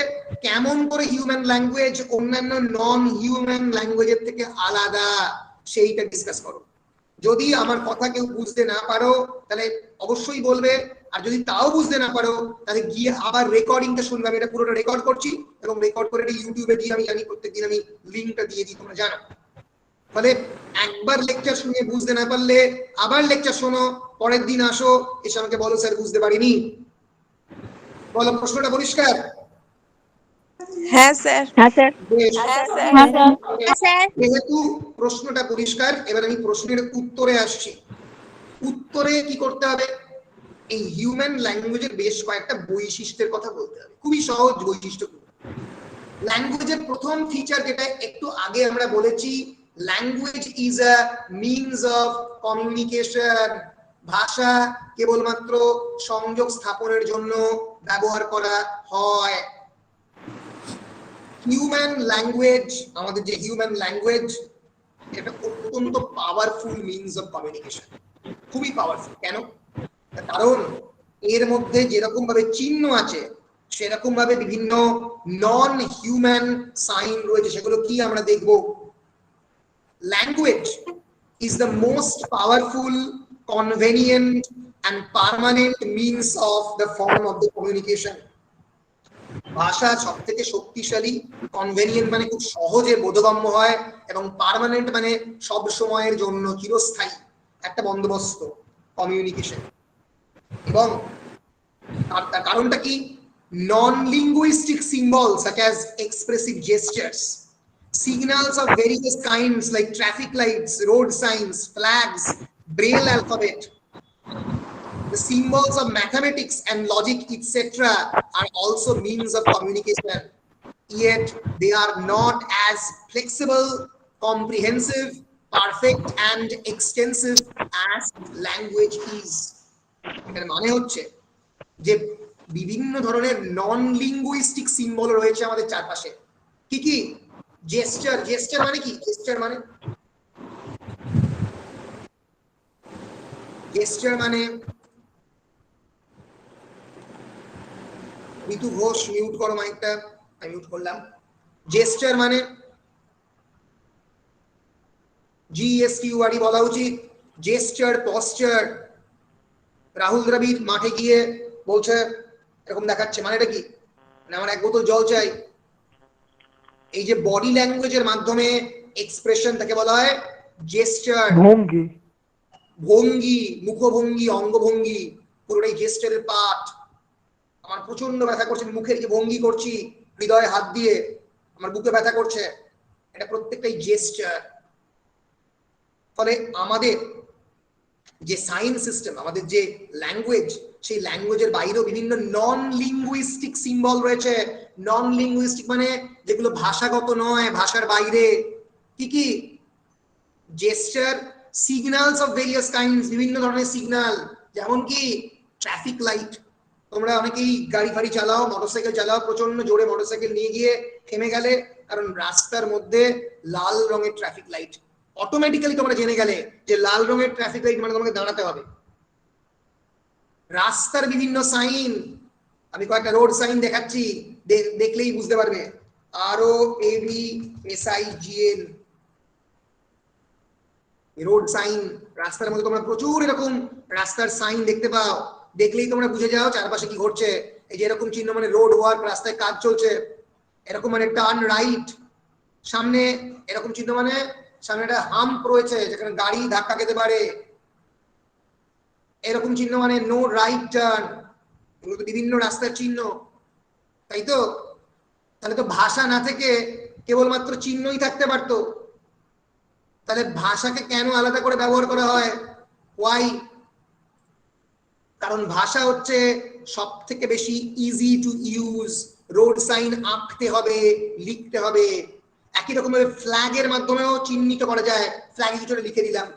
কেমন করে হিউম্যান ল্যাঙ্গুয়েজ অন্যান্য নন হিউম্যান ল্যাঙ্গুয়েজের থেকে আলাদা সেইটা ডিসকাস করো। যদি আমার কথা কেউ বুঝতে না পারো তাহলে অবশ্যই বলবে, আর যদি তাও বুঝতে না পারো তাহলে গিয়ে আবার রেকর্ডিংটা শুনবে। আমি এটা পুরোটা রেকর্ড করছি এবং রেকর্ড করে এটা ইউটিউবে দিয়ে আমি জানি প্রত্যেকদিন আমি লিংকটা দিয়ে দিই, তোমরা জানো। ফলে একবার লেকচার শুনে বুঝতে না পারলে আবার লেকচার শোনো, পরের দিন আসো, এসে আমাকে বলো স্যার বুঝতে পারিনি। বলো, প্রশ্নটা পরিষ্কার? হ্যাঁ স্যার। হ্যাঁ স্যার। বেশ। হ্যাঁ স্যার। যেহেতু প্রশ্নটা পরিষ্কার, এবার আমি প্রশ্নের উত্তরে আসছি। উত্তরে কি করতে হবে? এই হিউম্যান ল্যাঙ্গুয়েজের বেশ কয়েকটা বৈশিষ্ট্যের কথা বলতে হবে, খুবই সহজ বৈশিষ্ট্য। ল্যাঙ্গুয়েজের প্রথম ফিচার যেটা একটু আগে আমরা বলেছি, language is a means of communication. ভাষা কেবলমাত্র সংযোগ স্থাপনের জন্য ব্যবহার করা হয়। হিউম্যান ল্যাঙ্গুয়েজ, আমাদের যে হিউম্যান ল্যাঙ্গুয়েজ, এটা অত্যন্ত পাওয়ারফুল মিনস অফ কমিউনিকেশন, খুবই পাওয়ারফুল। কেন? কারণ এর মধ্যে যেরকম ভাবে চিহ্ন আছে সেরকম ভাবে বিভিন্ন নন হিউম্যান সাইন রয়েছে, সেগুলো কি আমরা দেখব। Language is the most powerful, convenient and permanent means of the form of the communication. ভাষা সবথেকে শক্তিশালী, কনভেনিয়েন্ট মানে খুব সহজে বোধগম্য হয়, এবং পার্মানেন্ট মানে সব সময়ের জন্য চিরস্থায়ী একটা বন্দোবস্ত কমিউনিকেশন। এবং তার কারণটা কি? non-linguistic symbols such as expressive gestures, signals of various kinds like traffic lights, road signs, flags, braille alphabet, the symbols of mathematics and logic, etc. are also means of communication, yet they are not as flexible, comprehensive, perfect and extensive as language is. এর মানে হচ্ছে যে বিভিন্ন ধরনের নন linguistic symbol রয়েছে আমাদের চারপাশে। কি কি? জেস্টার। জেস্টার মানে কি? জেস্টার মানে ঋতু ঘোষ মিউট করো মাইকটা, আমি মিউট করলাম। জেস্টার মানে GSTURE বলা উচিত, জেস্টার, পশ্চার। রাহুল দ্রাবিড় মাঠে গিয়ে বলছে, এরকম দেখাচ্ছে, মানে এটা কি? মানে আমার 1 বোতল জল চাই। এই যে বডি ল্যাঙ্গুয়েজের মাধ্যমে এক্সপ্রেশন, তাকে বলা হয় জেস্টার। ভঙ্গি, ভঙ্গি, মুখভঙ্গি, অঙ্গভঙ্গি, পুরোটাই জেস্টারের পার্ট। আমার প্রচন্ড ব্যথা করছে, মুখের যে ভঙ্গি করছি হৃদয়ে হাত দিয়ে, আমার বুকে ব্যথা করছে, এটা প্রত্যেকটাই জেস্টার। ফলে আমাদের যে সাইন সিস্টেম, আমাদের যে ল্যাঙ্গুয়েজ, সেই ল্যাঙ্গুয়েজের বাইরেও বিভিন্ন নন লিঙ্গুইস্টিক সিম্বল রয়েছে। নন লিঙ্গুইস্টিক মানে যেগুলো ভাষাগত নয়, ভাষার বাইরে। কি কি? Gesture, signals of various kinds, বিভিন্ন ধরনের সিগন্যাল, যেমন কি ট্রাফিক লাইট। তোমরা অনেকেই গাড়ি ফাড়ি চালাও, মোটরসাইকেল চালাও, প্রচন্ড জোরে মোটরসাইকেল নিয়ে গিয়ে থেমে গেলে কারণ রাস্তার মধ্যে লাল রঙের ট্রাফিক লাইট, অটোমেটিক্যালি তোমরা জেনে গেলে যে লাল রঙের ট্রাফিক লাইট মানে তোমাকে দাঁড়াতে হবে। রাস্তার বিভিন্ন সাইন, আমি কয়েকটা রোড সাইন দেখাচ্ছি, দেখলেই বুঝতে পারবে। ROADSIGN, road sign. রাস্তার মধ্যে তোমরা প্রচুর এরকম রাস্তার সাইন দেখতে পাও, দেখলেই তোমরা বুঝে যাও চারপাশে কি ঘটছে। এই যে এরকম চিহ্ন মানে রোড ওয়ার্ক, রাস্তায় কাজ চলছে। এরকম মানে টার্ন রাইট। সামনে এরকম চিহ্ন মানে সামনে একটা হাম্প রয়েছে যেখানে গাড়ি ধাক্কা খেতে পারে। এরকম চিহ্ন মানে নো রাইট টার্ন। এগুলো তো বিভিন্ন রাস্তার চিহ্ন, তাই তো? তাহলে তো ভাষা না থেকে কেবলমাত্র চিহ্নই থাকতে পারতো। তাহলে ভাষাকে কেন আলাদা করে ব্যবহার করা হয়? ওয়াই? কারণ ভাষা হচ্ছে সব থেকে বেশি easy to use. Road sign আঁকতে হবে, লিখতে হবে। একই রকম ভাবে ফ্ল্যাগের মাধ্যমেও চিহ্নিত করা যায়। ফ্ল্যাগ কিছু লিখে দিলাম,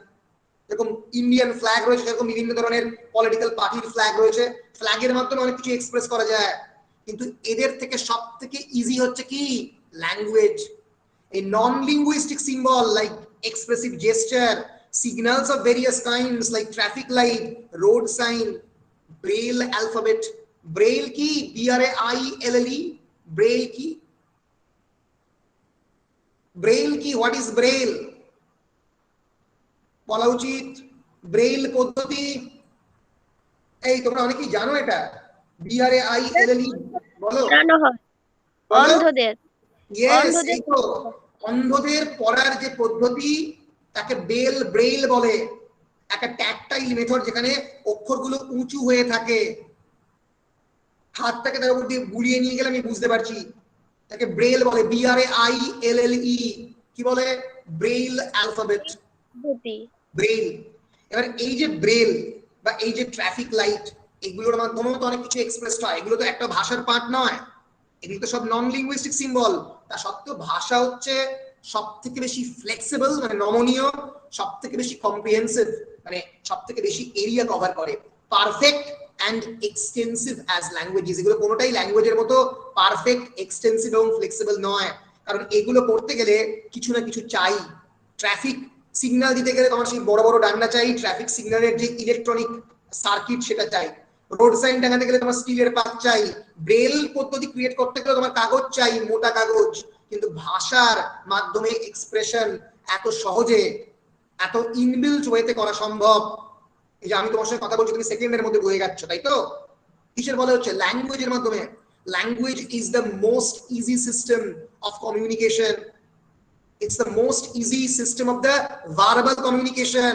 যেরকম ইন্ডিয়ান ফ্ল্যাগ রয়েছে, সেরকম বিভিন্ন ধরনের পলিটিক্যাল পার্টির ফ্ল্যাগ রয়েছে। ফ্ল্যাগের মাধ্যমে অনেক কিছু এক্সপ্রেস করা যায়। কিন্তু এদের থেকে সব থেকে ইজি হচ্ছে কি? Language. A non-linguistic symbol like expressive gesture, signals of various kinds like traffic light, road sign, braille alphabet. Braille ki? B-R-A-I-L-L-E. Braille ki? Braille ki? What is braille? বলা উচিত ব্রেইল পদ্ধতি। এই তোমরা অনেকেই জানো এটা? B-R-A-I-L-L-E বলো। অন্ধদের অন্ধদের পড়ার যে পদ্ধতি তাকে ব্রেইল বলে। একটা ট্যাকটাইল মেথড যেখানে অক্ষরগুলো উঁচু হয়ে থাকে, হাতটাকে তার উপর দিয়ে বুলিয়ে নিয়ে গেলে আমি বুঝতে পারছি, তাকে ব্রেইল বলে। B-R-A-I-L-L-E কি বলে? Braille alphabet, Braille. এবার এই যে ব্রেইল বা এই যে ট্রাফিক লাইট, এগুলোর মাধ্যমেও তো অনেক কিছু এক্সপ্রেস হয়। এগুলো তো একটা ভাষার পার্ট নয়, এগুলো তো সব নন লিঙ্গুইস্টিক সিম্বল। তা সত্ত্বেও ভাষা হচ্ছে সব থেকে বেশি ফ্লেক্সিবল, মানে নমনীয়, সব থেকে বেশি কম্প্রিহেন্সিভ, মানে সব থেকে বেশি এরিয়া কভার করে। Perfect and extensive as languages. এগুলো কোনোটাই ল্যাঙ্গুয়েজের মতো পারফেক্ট, এক্সটেন্সিভ এবং ফ্লেক্সিবল নয়, কারণ এগুলো করতে গেলে কিছু না কিছু চাই। ট্রাফিক সিগন্যাল দিতে গেলে তোমার সেই বড় বড় ডান্ডা চাই, ট্রাফিক সিগন্যালের যে ইলেকট্রনিক সার্কিট সেটা চাই। রোড সাইন টাঙাতে গেলে তোমার স্টিলের পাত চাই। ব্রেল পদ্ধতি ক্রিয়েট করতে গেলে তোমার কাগজ চাই, মোটা কাগজ। কিন্তু ভাষার মাধ্যমে এক্সপ্রেশন এত সহজে, এত ইনবিল্ট ওয়েতে করা সম্ভব। এই যে আমি তোমার সঙ্গে কথা বলছি, তুমি সেকেন্ডের মধ্যে বয়ে যাচ্ছ, তাই তো? কিসের বলে হচ্ছে? ল্যাঙ্গুয়েজের মাধ্যমে। Language is the most easy system of communication. It's the most easy system of the verbal communication.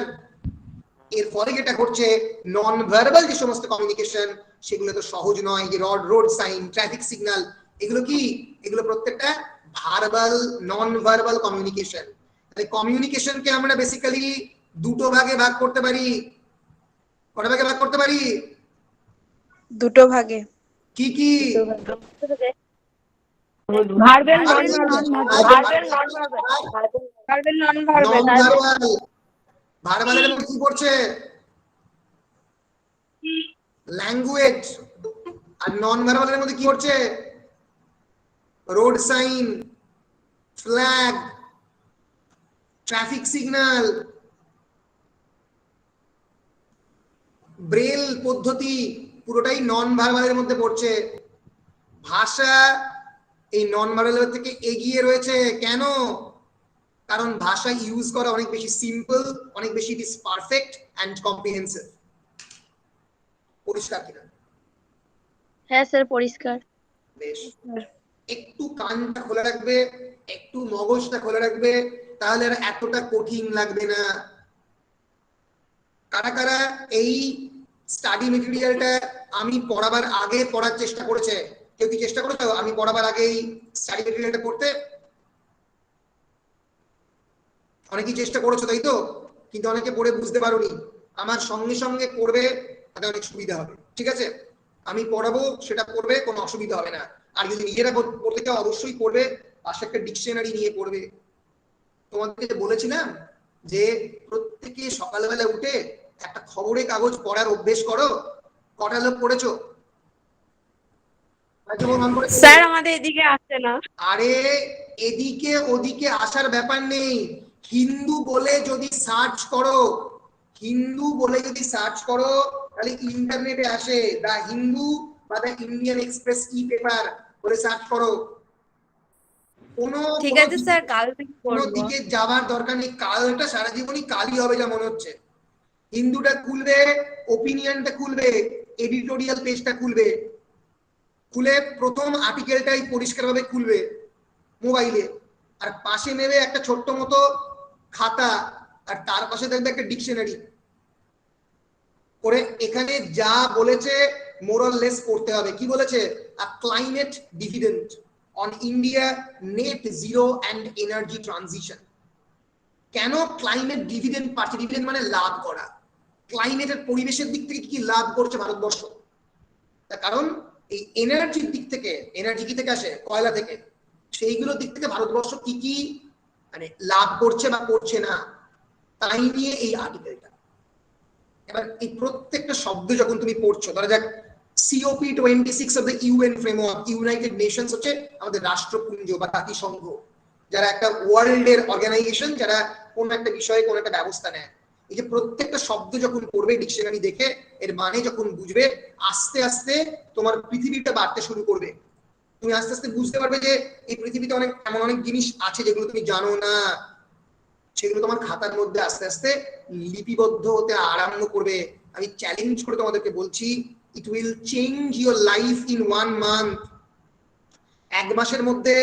এর ফলে যেটা ঘটছে, নন ভার্বাল যে সমস্ত কমিউনিকেশন সেগুলো তো সহজ নয়। যে রোড সাইন, ট্রাফিক সিগন্যাল, এগুলো কি? এগুলো প্রত্যেকটা ভার্বাল, নন ভার্বাল কমিউনিকেশন। তাই কমিউনিকেশনকে আমরা বেসিক্যালি দুটো ভাগে ভাগ করতে পারি। কটা ভাগে ভাগ করতে পারি? দুটো ভাগে। কি কি? ভার্বাল, ভার্বালের মধ্যে কি পড়ছে? ল্যাঙ্গুয়েজ। আর নন ভার্বালের মধ্যে কি পড়ছে? Road sign, flag, traffic signal, braille পদ্ধতি, পুরোটাই নন ভার্বালের মধ্যে পড়ছে। ভাষা এই নন ভার্বাল থেকে এগিয়ে রয়েছে। কেন? কারণ ভাষা ইউজ করা অনেক বেশি সিম্পল, অনেক বেশি it is perfect and comprehensive. পরিষ্কার কিনা? হ্যাঁ স্যার, পরিষ্কার। বেশ, একটু কানটা খোলা রাখবে, একটু মগজটা খোলা রাখবে, তাহলে আর এতটা কঠিন লাগবে না। কারা কারা এই স্টাডি মেটেরিয়ালটা আমি পড়াবার আগে পড়ার চেষ্টা করেছে? কেউ কি চেষ্টা করেছো আমি পড়াবার আগেই স্টাডি মেটেরিয়ালটা পড়তে? অনেকেই চেষ্টা করেছো, তাই তো? কিন্তু অনেকে পড়ে বুঝতে পারোনি। আমার সঙ্গে সঙ্গে পড়বে, তাতে অনেক সুবিধা হবে। ঠিক আছে, আমি পড়াবো, সেটা পড়বে, কোনো অসুবিধা হবে না। আর যদি নিজেরা পড়তে চাও অবশ্যই পড়বে, পাশে একটা ডিকশনারি নিয়ে পড়বে। তোমাদেরকে বলেছিলাম যে প্রত্যেকে সকালবেলা উঠে একটা খবরের কাগজ পড়ার অভ্যেস করো। কটা লোক পড়েছো? স্যার আমাদের এদিকে আসছে না। আরে এদিকে ওদিকে আসার ব্যাপার নেই। হিন্দু বলে যদি সার্চ করো, হিন্দু বলে যদি সার্চ করো, তাহলে ইন্টারনেটে আসে দা হিন্দু বা the Indian Express e paper বলে সার্চ করো। ঠিক আছে স্যার, কাল থেকে কোনো দিকে যাওয়ার দরকার নেই। কালটা সারা জীবনই কালই হবে যা মনে হচ্ছে। হিন্দুটা খুলবে, ওপিনিয়নটা খুলবে, এডিটোরিয়াল পেজটা খুলবে, খুলে প্রথম আর্টিকেলটাই পরিষ্কারভাবে খুলবে মোবাইলে, আর পাশে নেবে একটা ছোট্ট মতো খাতা, আর তার পাশে দেখবে একটা ডিকশনারি করে। এখানে যা বলেছে মোরাল লেস পড়তে হবে। কি বলেছে? A climate dividend on India, net zero and energy transition. কেন ক্লাইমেট ডিভিডেন্ড পাচ্ছে? ডিভিডেন্ড মানে লাভ করা। ক্লাইমেটের পরিবেশের দিক থেকে কি লাভ করছে ভারতবর্ষ? তার কারণ এই এনার্জির দিক থেকে, এনার্জি কি থেকে আসে? কয়লা থেকে। সেইগুলোর দিক থেকে ভারতবর্ষ কি কি মানে লাভ করছে বা করছে না, তাই নিয়ে এই আর্টিকেলটা। এবার এই প্রত্যেকটা শব্দ যখন তুমি পড়ছো, ধরা যাক COP26 of the UN framework, United Nations হচ্ছে আমাদের রাষ্ট্রপুঞ্জ বা জাতিসংঘ, যারা একটা ওয়ার্ল্ডের অর্গানাইজেশন, যারা কোন একটা বিষয়ে কোন একটা ব্যবস্থা নেয়। এই যে প্রত্যেকটা শব্দ যখন পড়বে ডিকশনারি দেখে, এর মানে যখন বুঝবে, আস্তে আস্তে তোমার পৃথিবীটা বাড়তে শুরু করবে। তুমি আস্তে আস্তে বুঝতে পারবে যে এই পৃথিবীতে অনেক এমন অনেক জিনিস আছে যেগুলো তুমি জানো না, সেগুলো তোমার খাতার মধ্যে আস্তে আস্তে লিপিবদ্ধ হতে আরম্ভ করবে। আমি চ্যালেঞ্জ করে তোমাদেরকে বলছি, it will change your life in 1 month. 1 মাসের মধ্যে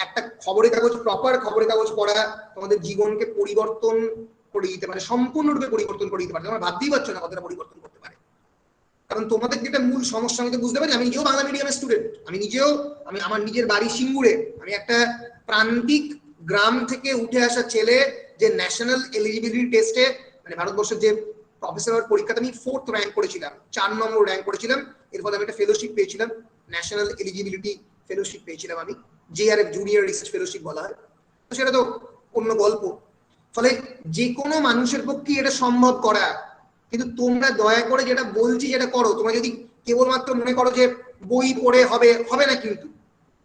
একটা খবরের কাগজ, প্রপার খবরের কাগজ পড়া তোমাদের জীবনকে পরিবর্তন করে দিতে পারে, সম্পূর্ণরূপে পরিবর্তন করে দিতে পারে। তোমরা ভাবতেই পারছো না কতটা পরিবর্তন করতে পারে। কারণ তোমাদের যেটা মূল সমস্যা, আমি তো বুঝতে পারি, আমি নিজেও বাংলা মিডিয়ামের স্টুডেন্ট, আমি আমার নিজের বাড়ি সিঙ্গুরে, আমি একটা প্রান্তিক গ্রাম থেকে উঠে আসা ছেলে, যে ন্যাশনাল এলিজিবিলিটি টেস্টে মানে ভারতবর্ষের যে প্রফেসর পরীক্ষাতে আমি 4th র্যাঙ্ক করেছিলাম, 4 নম্বর র্যাঙ্ক করেছিলাম। এর ফলে আমি একটা ফেলোশিপ পেয়েছিলাম, ন্যাশনাল এলিজিবিলিটি ফেলোশিপ পেয়েছিলাম আমি, JRF জুনিয়র রিসার্চ ফেলোশিপ বলা হয়। তো সেটা তো অন্য গল্প। ফলে যে কোনো মানুষের পক্ষে এটা সম্ভব করা। কিন্তু তোমরা দয়া করে যেটা বলছি যেটা করো। তোমরা যদি কেবলমাত্র মনে করো যে বই পড়ে হবে না, কিন্তু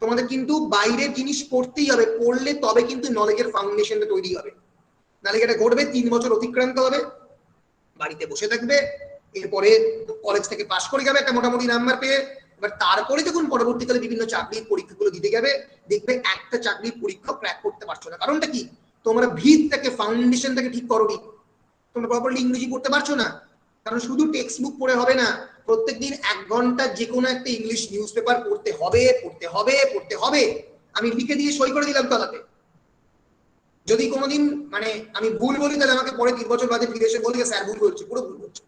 তোমাদের কিন্তু বাইরের জিনিস পড়তেই হবে, পড়লে তবে কিন্তু নলেজের ফাউন্ডেশনটা তৈরি হবে। নাহলে এটা ঘটবে, 3 বছর অতিক্রান্ত হবে, বাড়িতে বসে থাকবে, এরপরে কলেজ থেকে পাশ করে যাবে একটা মোটামুটি নাম্বার পেয়ে। এবার তারপরে যখন পরবর্তীকালে বিভিন্ন চাকরির পরীক্ষাগুলো দিতে যাবে, দেখবে একটা চাকরির পরীক্ষা ক্র্যাক করতে পারছো না। কারণটা কি? তোমরা ভিতটাকে, ফাউন্ডেশনটাকে ঠিক করোনি। তোমরা প্রপারলি ইংরেজি পড়তে পারছো না। কারণ শুধু টেক্সট বুক পড়ে হবে না, প্রত্যেকদিন 1 ঘন্টা যে কোনো একটা ইংলিশ নিউজ পেপার পড়তে হবে। আমি লিখে দিয়ে সই করে দিলাম তলাতে। যদি কোনোদিন মানে আমি ভুল বলি, তাহলে আমাকে পরে 3 বছর বাদে ফিরে এসে বলি স্যার ভুল বলছি, পুরো ভুল বলছি।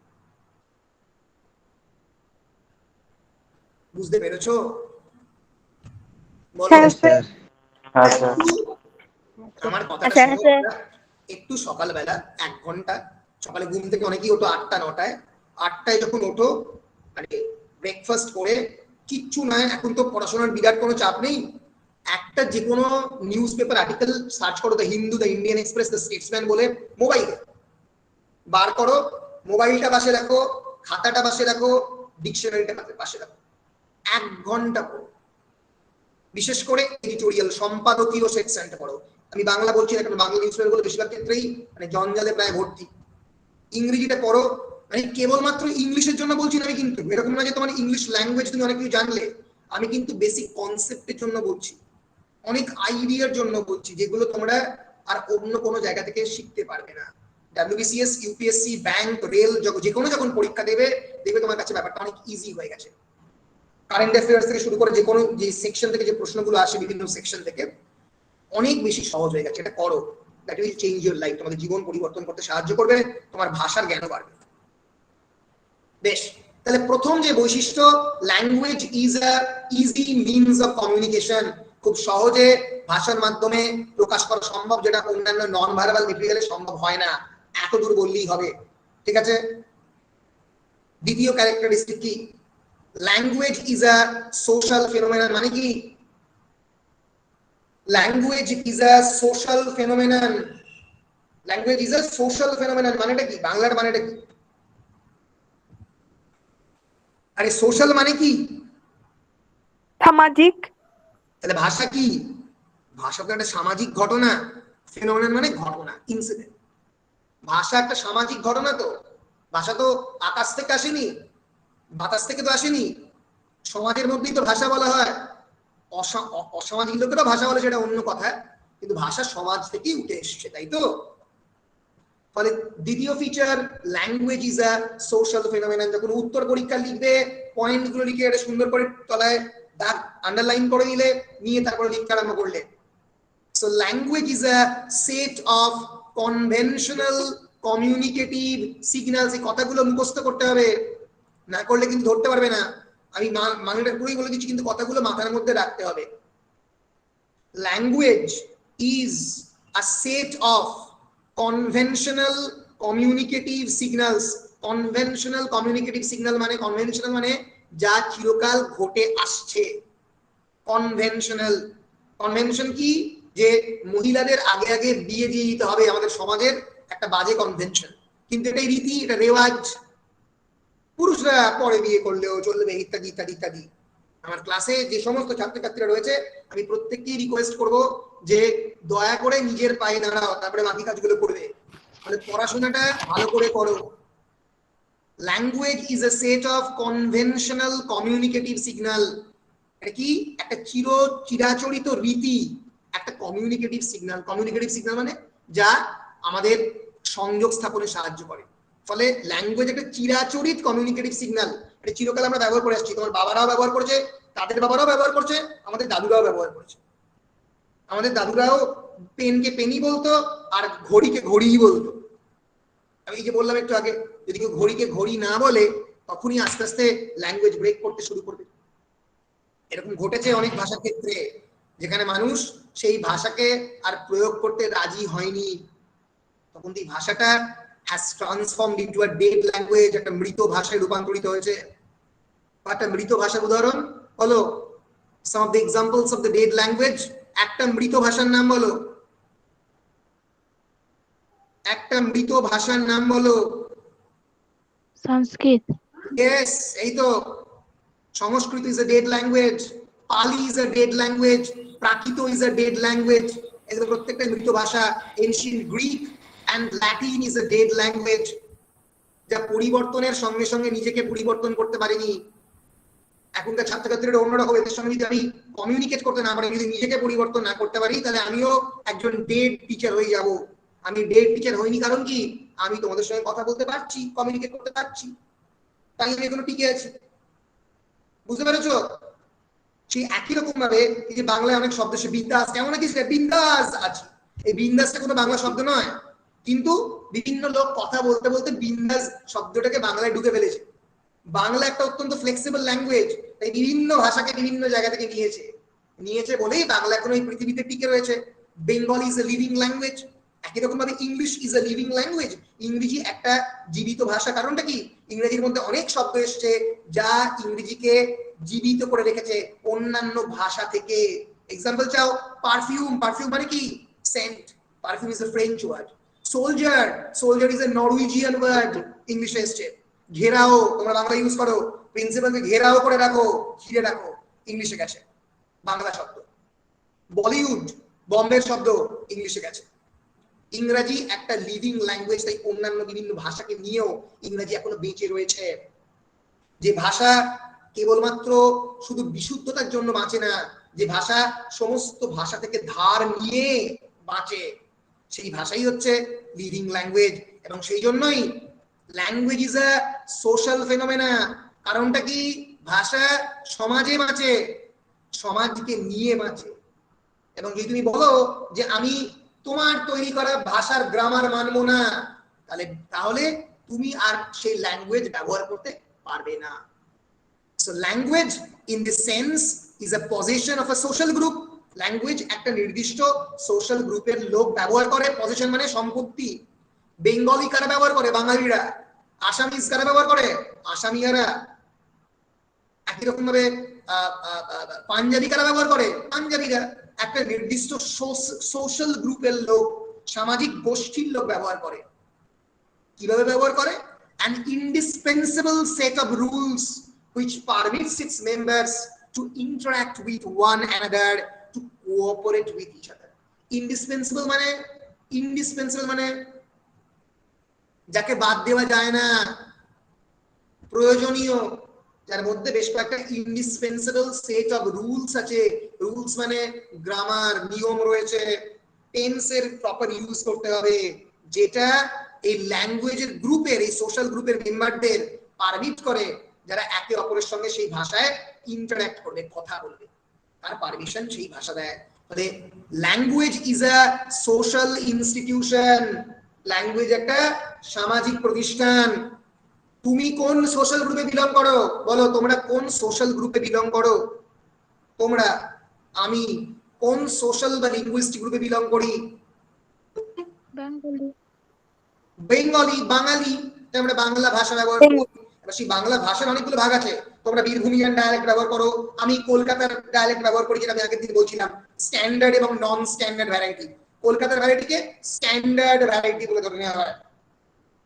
বুঝতে পেরেছো? হ্যাঁ স্যার। আমার কথাটা শোনো। একটু সকালবেলা 1 ঘন্টা, সকালে ঘুম থেকে অনেকেই ওঠো 8টা 9টায়, 8টায় যখন ওঠো, মানে ব্রেকফাস্ট করে, কিচ্ছু নয়, এখন তো পড়াশোনার বিরাট কোনো চাপ নেই, একটা যে কোনো নিউজ পেপার আর্টিকেল সার্চ করো, the Hindu, the Indian express, the Statesman বলে, মোবাইলে বার করো, মোবাইলটা পাশে রাখো, খাতাটা পাশে রাখো, ডিকশনারিটা পাশে রাখো, 1 ঘন্টা পড়ো। বিশেষ করে এডিটোরিয়াল, সম্পাদকীয় সেকশনটা পড়ো। আমি বাংলা বলছি না, কারণ বাংলা নিউজ পেপার গুলো বেশিরভাগ ক্ষেত্রেই মানে জঞ্জালে প্রায় ভর্তি। ইংরেজিটা পড়ো, মানে কেবলমাত্র ইংলিশের জন্য বলছি না আমি, কিন্তু এরকম না যে তোমার ইংলিশ ল্যাঙ্গুয়েজ তুমি অনেক কিছু জানলে। আমি কিন্তু বেসিক কনসেপ্টের জন্য বলছি, অনেক আইডিয়ার জন্য বলছি, যেগুলো তোমরা আর অন্য কোনো জায়গা থেকে শিখতে পারবে না। WBCS, UPSC, ব্যাংক, রেল, যে কোনো যখন পরীক্ষা দেবে, দেখবে তোমার কাছে ব্যাপারটা অনেক ইজি হয়ে গেছে। কারেন্ট অ্যাফেয়ার্স থেকে শুরু করে যে কোনো যে সেকশন থেকে যে প্রশ্নগুলো আসে, বিভিন্ন সেকশন থেকে, অনেক বেশি সহজ হয়ে গেছে। এটা করো, that will change your life. তোমাদের জীবন পরিবর্তন করতে সাহায্য করবে, তোমার ভাষার জ্ঞানও বাড়বে। বেশ, তাহলে প্রথম যে বৈশিষ্ট্য, language is a easy means of communication. খুব সহজে ভাষার মাধ্যমে প্রকাশ করা সম্ভব, যেটা অন্যান্য নন ভার্বাল মেটেরিয়ালে সম্ভব হয় না। এত দূর বললেই হবে, ঠিক আছে? দ্বিতীয় ক্যারেক্টারিস্টিক কি? Language is a social phenomenon. মানে কি? Language is a social phenomenon. Language is a social phenomenon মানেটা কি? বাংলার মানেটা কি? আরে সোশ্যাল মানে কি? সামাজিক। তাহলে ভাষা কি? ভাষা তো একটা সামাজিক ঘটনা। ফেনোমেনন মানে ঘটনা, ইনসিডেন্ট। ভাষা একটা সামাজিক ঘটনা। তো ভাষা তো আকাশ থেকে আসেনি, বাতাস থেকে তো আসেনি, সমাজের মধ্যেই তো ভাষা বলা হয়। অসামাজিক লোকেরা ভাষা বলে, সেটা অন্য কথা, কিন্তু ভাষা সমাজ থেকেই উঠে এসছে, তাই তো? ফলে দ্বিতীয় feature, language is a social phenomenon. যখন উত্তর পরীক্ষা লিখবে, পয়েন্টগুলো লিখে এটা সুন্দর করে তলায় দাগ আন্ডারলাইন করে নিলে, নিয়ে তারপরে লিখতে আরম্ভ করলে। So language is a set of conventional communicative signals. এই কথাগুলো মুখস্থ করতে হবে, না করলে কিন্তু ধরতে পারবে না। আমি মানেটা পুরোই বলে দিচ্ছি, কিন্তু কথাগুলো মাথার মধ্যে রাখতে হবে। Language is a set of conventional communicative signals. Conventional communicative signal মানে, কনভেনশনাল মানে যা চিরকাল ঘটে আসছে। কনভেনশনাল, কনভেনশন কি, যে মহিলাদের আগে আগে বিয়ে দিয়ে দিতে হবে আমাদের সমাজের একটা বাজে কনভেনশন, কিন্তু এটাই রীতি, এটা রেওয়াজ, পুরুষরা পরে বিয়ে করলেও চলবে ইত্যাদি ইত্যাদি ইত্যাদি। আমার ক্লাসে যে সমস্ত ছাত্রছাত্রীরা রয়েছে আমি প্রত্যেককেই রিকোয়েস্ট করব যে দয়া করে নিজের পায়ে দাঁড়াও, তারপরে বাকি কাজগুলো করবে। মানে পড়াশোনাটা ভালো করে করো। Language is a set of conventional communicative signal. এটা কি, একটা চিরাচরিত রীতি, একটা কমিউনিকেটিভ সিগন্যাল। কমিউনিকেটিভ সিগন্যাল মানে যা আমাদের সংযোগ স্থাপনে সাহায্য করে। ফলে ল্যাঙ্গুয়েজ একটা চিরাচরিত কমিউনিকেটিভ সিগন্যাল, এটা চিরকাল আমরা ব্যবহার করে আসছি। তোমার বাবারাও ব্যবহার করেছে, তাদের বাবারাও ব্যবহার করছে, আমাদের দাদুরাও ব্যবহার করেছে। আমাদের দাদুরাও পেনকে পেনি বলতো আর ঘড়িকে ঘড়িই বলতো। আমি এই যে বললাম একটু আগে, যদি কেউ ঘড়িকে ঘড়ি না বলে তখনই আস্তে আস্তে ল্যাঙ্গুয়েজ ব্রেক করতে শুরু করবে। এরকম ঘটেছে অনেক ভাষার ক্ষেত্রে, যেখানে মানুষ সেই ভাষাকে আর প্রয়োগ করতে রাজি হয়নি, তখন এই ভাষাটা has transformed into a dead language, একটা মৃত ভাষায় রূপান্তরিত হয়েছে। একটা মৃত ভাষার উদাহরণ বলো, some of the examples of the dead language। একটা মৃত ভাষার নাম বলো, একটা মৃত ভাষার নাম বলো। সংস্কৃত। Yes, এই তো। সংস্কৃত is a dead language, Pali is a dead language, Prakito is a dead language, এগুলো প্রত্যেকটা মৃত ভাষা। Ancient Greek and Latin is a dead language, যা পরিবর্তনের সঙ্গে সঙ্গে নিজেকে পরিবর্তন করতে পারেনি। এখনকার ছাত্রছাত্রীরা অন্যরকম, এদের সঙ্গে যদি আমি কমিউনিকেট করতে না পারি, যদি নিজেকে পরিবর্তন না করতে পারি, তাহলে আমিও একজন ডেড টিচার হয়ে যাব। আমি ডেড টিচার হইনি কারণ কি, আমি তোমাদের সঙ্গে কথা বলতে পারছি, কমিউনিকেট করতে পারছি, তাই আমি এখনো টিকে আছি। বুঝতে পেরেছো? সেই একই রকম ভাবে এই যে বাংলায় অনেক শব্দ, সে বিন্দাস, কেমন আছিস রে, বিন্দাস আছি। এই বিন্দাসটা কোনো বাংলা শব্দ নয়, কিন্তু বিভিন্ন লোক কথা বলতে বলতে বিন্দাস শব্দটাকে বাংলায় ঢুকে ফেলেছে। বাংলা একটা অত্যন্ত ফ্লেক্সিবল ল্যাঙ্গুয়েজ, তাই বিভিন্ন ভাষাকে বিভিন্ন জায়গা থেকে নিয়েছে বলেই বাংলা এখন এই পৃথিবীতে টিকে রয়েছে। Bengali is a living language, একই রকম ভাবে English is a living language. ইংরেজি একটা জীবিত ভাষা। কারণটা কি, ইংরেজির মধ্যে অনেক শব্দ এসছে যা ইংরেজিকে জীবিত করে রেখেছে অন্যান্য ভাষা থেকে। এক্সাম্পল চাও, পারফিউম, পারফিউম মানে কি, scent, perfume is a French word. Soldier, soldier is a Norwegian word, ইংলিশে এসছে। ঘেরাও, তোমরা বাংলা ইউজ করো, প্রিন্সিপালকে ঘেরাও করে রাখো, ঘিরে রাখো, ইংলিশে গেছে বাংলা শব্দ। বলিউড, বম্বের শব্দ, ইংলিশে গেছে। ইংরেজি একটা লিভিং ল্যাঙ্গুয়েজ, তাই অন্যান্য বিভিন্ন ভাষাকে নিয়েও ইংরেজি এখনো বেঁচে রয়েছে। যে ভাষা কেবলমাত্র শুধু বিশুদ্ধতার জন্য বাঁচে না, যে ভাষা সমস্ত ভাষা থেকে ধার নিয়ে বাঁচে, সেই ভাষাই হচ্ছে লিভিং ল্যাঙ্গুয়েজ। এবং সেই জন্যই language is a social phenomena. কারণটা কি, ভাষা সমাজে বাঁচে, সমাজকে নিয়ে বাঁচে। এবং যদি তুমি বলো যে আমি তোমার তৈরি করা ভাষার গ্রামার মানবো না, তাহলে তুমি আর সেই ল্যাঙ্গুয়েজ ব্যবহার করতে পারবে না। So language in this sense is a possession of a social group. Language একটা নির্দিষ্ট সোশ্যাল গ্রুপের লোক ব্যবহার করে। পজিশন মানে সম্পত্তি। বেঙ্গলি কারা ব্যবহার করে, বাঙালিরা। আসামিজ কারা ব্যবহার করে, আসামিয়ারা। একই রকম ভাবে পাঞ্জাবি কারা ব্যবহার করে, পাঞ্জাবিরা। একটা নির্দিষ্ট সোশ্যাল গ্রুপের লোক, সামাজিক গোষ্ঠীর লোক ব্যবহার করে। কিভাবে ব্যবহার করে? an indispensable set of rules which permits its members to interact with one another, to cooperate with each other. Indispensable মানে যাকে বাদ দেওয়া যায় না, প্রয়োজনীয়, যার মধ্যে বেশ কয়েকটা ইন্ডিসপেন্সেবল সেট অফ রুলস আছে। রুলস মানে গ্রামার, নিয়ম রয়েছে, টেন্সের প্রপার ইউজ করতে হবে, যেটা এই ল্যাঙ্গুয়েজের গ্রুপের, এই সোশ্যাল গ্রুপের মেম্বারদের পারমিট করে, যারা একে অপরের সঙ্গে সেই ভাষায় ইন্টারঅ্যাক্ট করবে, কথা বলবে, তার পারমিশন সেই ভাষা দেয়। ফলে language is a social institution. Language একটা সামাজিক প্রতিষ্ঠান। তুমি কোন সোশ্যাল গ্রুপে বিলং করো, বলো তোমরা কোন সোশ্যাল গ্রুপে বিলং করো? তোমরা, আমি কোন সোশ্যাল বা লিঙ্গুইস্টিক গ্রুপে বিলং করি? বেঙ্গলি। বেঙ্গলি বাঙালি, আমরা বাংলা ভাষা ব্যবহার করি। এবার সেই বাংলা ভাষার অনেকগুলো ভাগ আছে, তোমরা বীরভূমিয়ান ডায়ালেক্ট ব্যবহার করো, আমি কলকাতার ডায়ালেক্ট ব্যবহার করি, যেটা আমি আগের দিন বলছিলাম স্ট্যান্ডার্ড এবং নন স্ট্যান্ডার্ড ভ্যারাইটি। কলকাতার ভ্যারাইটিকে স্ট্যান্ডার্ড ভ্যারাইটি বলে ধরে নেওয়া হয়,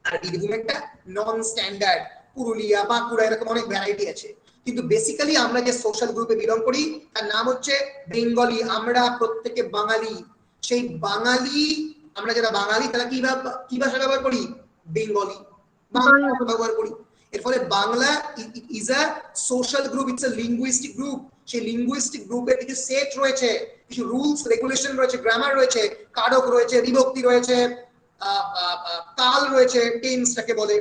আর বীরভূমেরটা নন স্ট্যান্ডার্ড। পুরুলিয়া, বাঁকুড়া, এরকম অনেক ভ্যারাইটি আছে। কিন্তু বেসিক্যালি আমরা যে সোশ্যাল গ্রুপে বিলং করি তার নাম হচ্ছে বেঙ্গলি। আমরা প্রত্যেকে বাঙালি। সেই বাঙালি, আমরা যারা বাঙালি তারা কি ভাষা ব্যবহার করি? বেঙ্গলি, বাংলা ভাষা ব্যবহার করি। এর ফলে Bangla is a social group, it's a linguistic group. সেই লিঙ্গুইস্টিক গ্রুপে কিছু সেট রয়েছে, কিছু রুলস রেগুলেশন রয়েছে, গ্রামার রয়েছে, কারক রয়েছে, বিভক্তি রয়েছে, কাল রয়েছে, টেন্সটাকে বলে।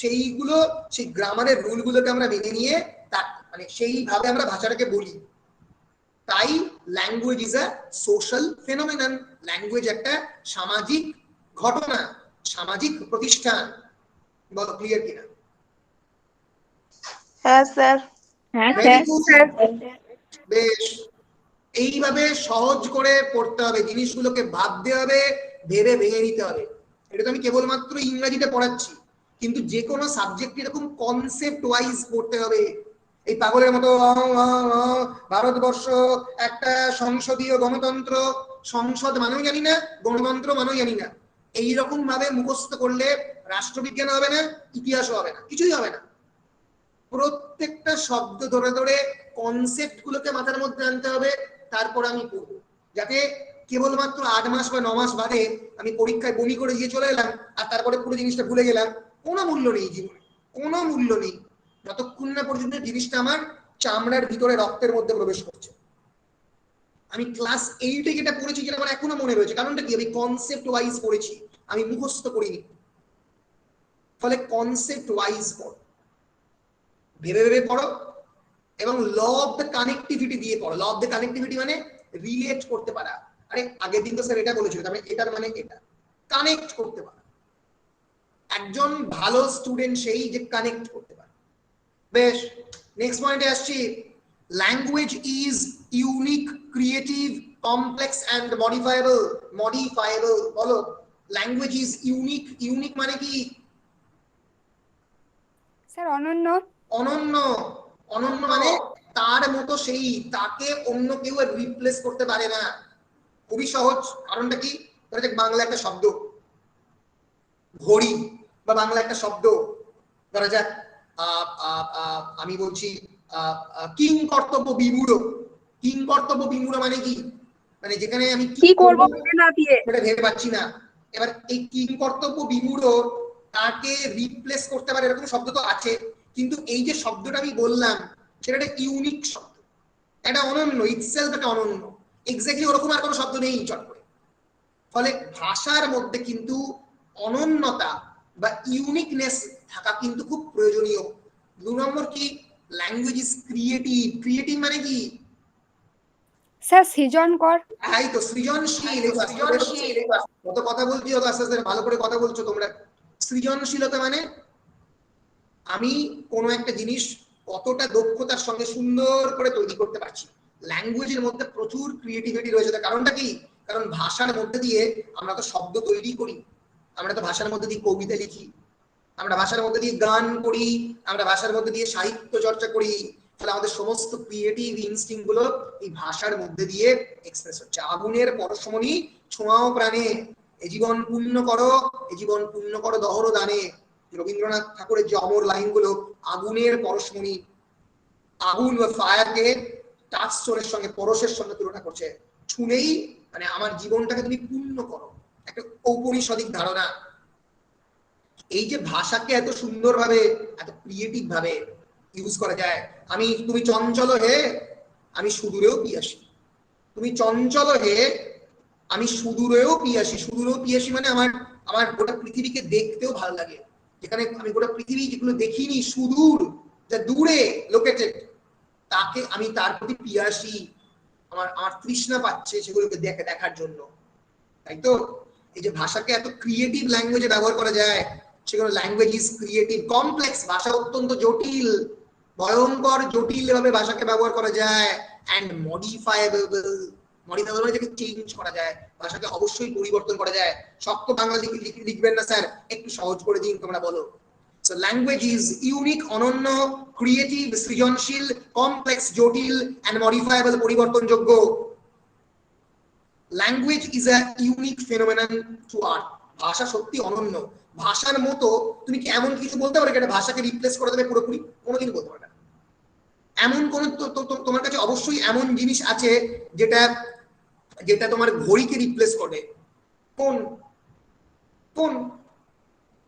সেইগুলো, সেই গ্রামারের রুলগুলোকে আমরা মেনে নিয়ে মানে সেইভাবে আমরা ভাষাটাকে বলি। তাই language is a social phenomenon. Language একটা সামাজিক ঘটনা, সামাজিক প্রতিষ্ঠান। বলো ক্লিয়ার কিনা? হ্যাঁ স্যার। হ্যাঁ Very স্যার। good. বেশ, এইভাবে সহজ করে পড়তে হবে, জিনিসগুলোকে ভাবতে হবে, ভেবে ভেঙে নিতে হবে। এটা তো আমি কেবলমাত্র ইংরেজিতে পড়াচ্ছি, কিন্তু যে কোনো সাবজেক্ট এরকম কনসেপ্ট ওয়াইজ পড়তে হবে। এই পাগলের মতো ভারতবর্ষ একটা সংসদীয় গণতন্ত্র, সংসদ মানেও জানি না, গণতন্ত্র মানেও জানি না, এইরকম ভাবে মুখস্থ করলে রাষ্ট্রবিজ্ঞান হবে না, ইতিহাসও হবে না, কিছুই হবে না। প্রত্যেকটা শব্দ ধরে ধরে কনসেপ্ট গুলোকে মাথার মধ্যে আনতে হবে, তারপর আমি পড়বো। যাতে কেবলমাত্র 8 মাস বা 9 মাস বাদে আমি পরীক্ষায় বমি করে দিয়ে চলে এলাম আর তারপরে পুরো জিনিসটা ভুলে গেলাম, কোনো মূল্য নেই জীবনে, কোনো মূল্য নেই যতক্ষণ না পর্যন্ত জিনিসটা আমার চামড়ার ভিতরে, রক্তের মধ্যে প্রবেশ করছে। আমি ক্লাস 8-এ যেটা পড়েছি যেটা আমার এখনো মনে রয়েছে, কারণটা কি? আমি কনসেপ্ট ওয়াইজ পড়েছি, আমি মুখস্থ করিনি। ফলে কনসেপ্ট ওয়াইজ পড়ো, ভেবে ভেবে পড়ো, এবং ল অফ দ্য কানেক্টিভিটি দিয়ে পড়ো। ল অফ দ্য কানেক্টিভিটি মানে রিলেট করতে পারা। আরে আগের দিন তো স্যার এটা বলেছিল, তার মানে এটার মানে এটা, কানেক্ট করতে পারা। একজন ভালো স্টুডেন্ট সেই যে কানেক্ট করতে পারে। বেশ, নেক্সট পয়েন্টে আসছি। Language is unique, creative, complex and modifiable. Modifiable বলো। Language is unique. ইউনিক মানে কি? স্যার অনন্য। অনন্য। অনন্য মানে তার মতো সেই, তাকে অন্য কেউ রিপ্লেস করতে পারে না। খুবই সহজ। কারণটা কি? ধরা যাক বাংলা একটা শব্দ ঘড়ি, বা বাংলা একটা শব্দ ধরা যাক আমি বলছি কিং কর্তব্য বিমূঢ়। কিং কর্তব্য বিমূঢ় মানে কি? মানে যেখানে আমি কি করবো না দিয়ে সেটা ভেবে পাচ্ছি না। এবার এই কিং কর্তব্য বিমূঢ় তাকে রিপ্লেস করতে পারে এরকম শব্দ তো আছে, কিন্তু এই যে শব্দটা আমি বললাম সেটা একটা ইউনিক শব্দ, এটা অনন্য, ইটসেলফ একটা অনন্য। এক্স্যাক্টলি ওরকম আর কোনো শব্দ নেই চট করে। ফলে ভাষার মধ্যে কিন্তু অনন্যতা বা ইউনিকনেস থাকা কিন্তু খুব প্রয়োজনীয়। 2 নম্বর কি? Language is creative. ক্রিয়েটিভ মানে কি? স্যার সৃজনকর। এই তো সৃজনশীল। কত কথা বলছি, অত আস্তে আস্তে ভালো করে কথা বলছো তোমরা। সৃজনশীলতা মানে আমি কোনো একটা জিনিস কতটা দক্ষতার সঙ্গে সুন্দর করে তৈরি করতে পারছি। ল্যাঙ্গুয়েজের মধ্যে প্রচুর ক্রিয়েটিভিটি রয়েছে। তার কারণটা কি? কারণ ভাষার মধ্যে দিয়ে আমরা তো শব্দ তৈরি করি, আমরা তো ভাষার মধ্যে দিয়ে কবিতা লিখি, আমরা ভাষার মধ্যে দিয়ে গান করি, আমরা ভাষার মধ্যে দিয়ে সাহিত্য চর্চা করি। ফলে আমাদের সমস্ত ক্রিয়েটিভ ইনস্টিংক্ট গুলো এই ভাষার মধ্যে দিয়ে এক্সপ্রেস হচ্ছে। আগুনের পরশমণি ছোঁয়াও প্রাণে, এ জীবন পূর্ণ করো, এ জীবন পূর্ণ করো দহর দানে। রবীন্দ্রনাথ ঠাকুরের যে অমর লাইনগুলো, আগুনের পরশমণি, আগুন বা ফায়ারকে টাচ স্টোনের সঙ্গে, পরশের সঙ্গে তুলনা করছে। ছুঁলেই মানে আমার জীবনটাকে তুমি পূর্ণ করো, একটা ঔপনিষদিক ধারণা। এই যে ভাষাকে এত সুন্দরভাবে, এত ক্রিয়েটিভ ভাবে ইউজ করা যায়। তুমি চঞ্চল হে, আমি সুদূরেও পিয়াসী। তুমি চঞ্চল হে, আমি সুদূরেও পিয়াসী। সুদূরেও পিয়াসী মানে আমার গোটা পৃথিবীকে দেখতেও ভালো লাগে। যেখানে আমি গোটা পৃথিবী যেগুলো দেখিনি, সুদূর, যা দূরে লোকেটেড, তাকে আমি তার প্রতি পিয়াসী। আমার তৃষ্ণা পাচ্ছে সেগুলোকে দেখার জন্য। তাই তো এই যে ভাষাকে এত ক্রিয়েটিভ ল্যাঙ্গুয়েজে ব্যবহার করা যায়, সেগুলো ল্যাঙ্গুয়েজ ইজ ক্রিয়েটিভ। কমপ্লেক্স, ভাষা অত্যন্ত জটিল, ভয়ঙ্কর জটিল ভাবে ভাষাকে ব্যবহার করা যায়। অ্যান্ড মডিফায়েবল, মডিফাইবল মানে যেটাকে চেঞ্জ করা যায়, ভাষাকে অবশ্যই পরিবর্তন করা যায়। শক্ত বাংলা লিখবেন না স্যার, একটু সহজ করে দিন তোমরা বলো। So language is unique, অনন্য, ক্রিয়েটিভ, সৃজনশীল, কমপ্লেক্স, জটিল and modifiable, পরিবর্তনযোগ্য। Language is a unique phenomenon to art. ভাষা সত্যি অনন্য। ভাষার মতো তুমি কি এমন কিছু বলতে পারো যেটা ভাষাকে রিপ্লেস করে দেবে পুরোপুরি? কোনোদিন বলতে পারবে না। এমন কোন তোমার কাছে অবশ্যই এমন জিনিস আছে যেটা যেটা তোমার ঘড়িকে রিপ্লেস করবে? কোন কোন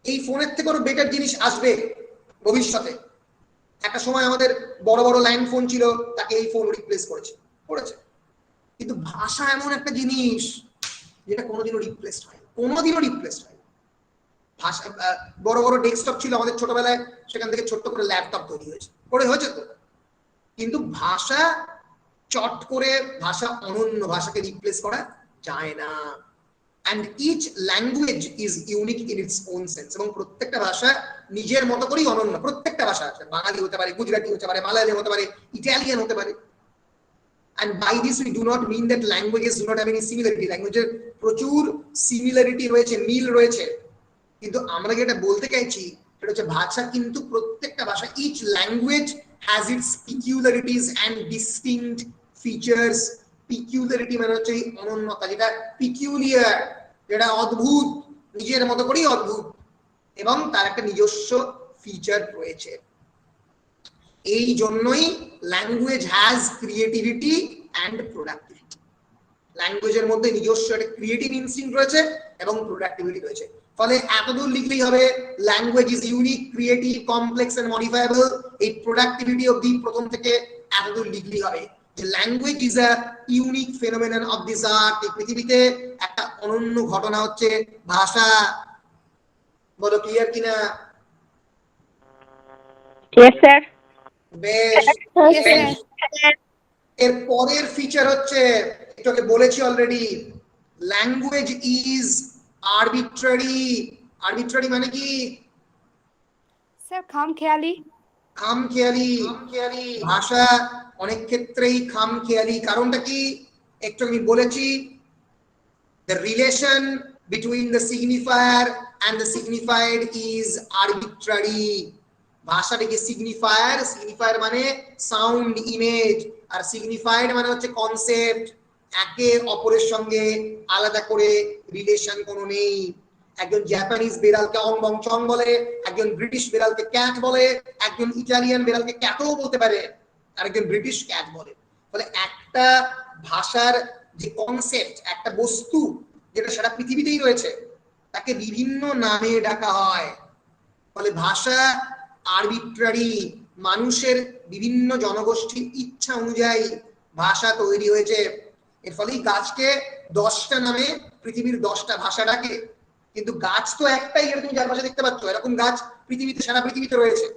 এই ফোনের থেকে আরো বেটার জিনিস আসবে ভবিষ্যতে। একটা সময় আমাদের বড় বড় ল্যান্ড ফোন ছিল, তাকে এই ফোন রিপ্লেস করেছে। কিন্তু ভাষা এমন একটা জিনিস যেটা কোনোদিনও রিপ্লেস হয়, ভাষা বড় বড় ডেস্কটপ ছিল আমাদের ছোটবেলায়, সেখান থেকে ছোট্ট করে ল্যাপটপ তৈরি হয়েছে তো। কিন্তু ভাষা চট করে, ভাষা অনন্য, ভাষাকে রিপ্লেস করা যায় না। and each language is unique in its own sense, এবং প্রত্যেকটা ভাষা নিজের মতো করেই অনন্য। প্রত্যেকটা ভাষা আছে, বাঙালি হতে পারে, গুজরাটি হতে পারে, মালায়ালি হতে পারে, ইটালিয়ান হতে পারে। and by this we do not mean that languages do not have any similarity. ল্যাঙ্গুয়েজের প্রচুর সিমিলারিটি রয়েছে, মিল রয়েছে, কিন্তু আমরা যেটা বলতে চাইছি সেটা হচ্ছে ভাষা কিন্তু প্রত্যেকটা ভাষা, each language has its peculiarities and distinct features. পিকিউলারিটি মানে হচ্ছে অনন্যতা, যেটা পিকিউলিয়ার, যেটা অদ্ভুত, নিজের মতো করেই অদ্ভুত, এবং তার একটা নিজস্ব ফিচার রয়েছে। এই জন্যই language has creativity and productivity. ল্যাঙ্গুয়েজের মধ্যে নিজস্ব একটা ক্রিয়েটিভ ইনস্টিংক্ট রয়েছে এবং প্রোডাক্টিভিটি রয়েছে। ফলে এতদূর লিখলেই হবে language is unique, creative, complex and modifiable. এই প্রোডাক্টিভিটি অবধি প্রথম থেকে এতদূর লিখলেই হবে যে language is a unique phenomenon of this art. এই পৃথিবীতে একটা অনন্য ঘটনা হচ্ছে ভাষা। বলো ক্লিয়ার কিনা? Yes, sir. বেশ। Yes, sir. এর পরের ফিচার হচ্ছে, এটাকে বলেছি already, language is arbitrary. Arbitrary মানে কি? স্যার খামখেয়ালি। খামখেয়ালি। ভাষা অনেক ক্ষেত্রেই খামখেয়ালি। কারণটা কি? একটু আমি বলেছি, the relation between the signifier and the signified is arbitrary. ভাষাটাকে সিগনিফায়ার মানে সাউন্ড, ইমেজ, আর সিগনিফাইড মানে হচ্ছে কনসেপ্ট। একে অপরের সঙ্গে আলাদা করে রিলেশন কোনো নেই। একজন জাপানিজ বিড়ালকে অং বং চং বলে, একজন ব্রিটিশ বিড়ালকে ক্যাট বলে, একজন ইটালিয়ান বিড়ালকে ক্যাটও বলতে পারে, আর একজন ব্রিটিশ ক্যাট বলে। ফলে একটা ভাষার যে কনসেপ্ট, একটা বস্তু যেটা সারা পৃথিবীতেই রয়েছে, তাকে বিভিন্ন নামে ডাকা হয়। ফলে ভাষা আরবিট্রারি, মানুষের বিভিন্ন জনগোষ্ঠীর ইচ্ছা অনুযায়ী ভাষা তৈরি হয়েছে। এর ফলে গাছকে 10টা নামে পৃথিবীর 10টা ভাষা ডাকে, কিন্তু গাছ তো একটাই, এটা তুমি যার পাশে দেখতে পাচ্ছ, এরকম গাছ পৃথিবীতে, সারা পৃথিবীতে রয়েছে।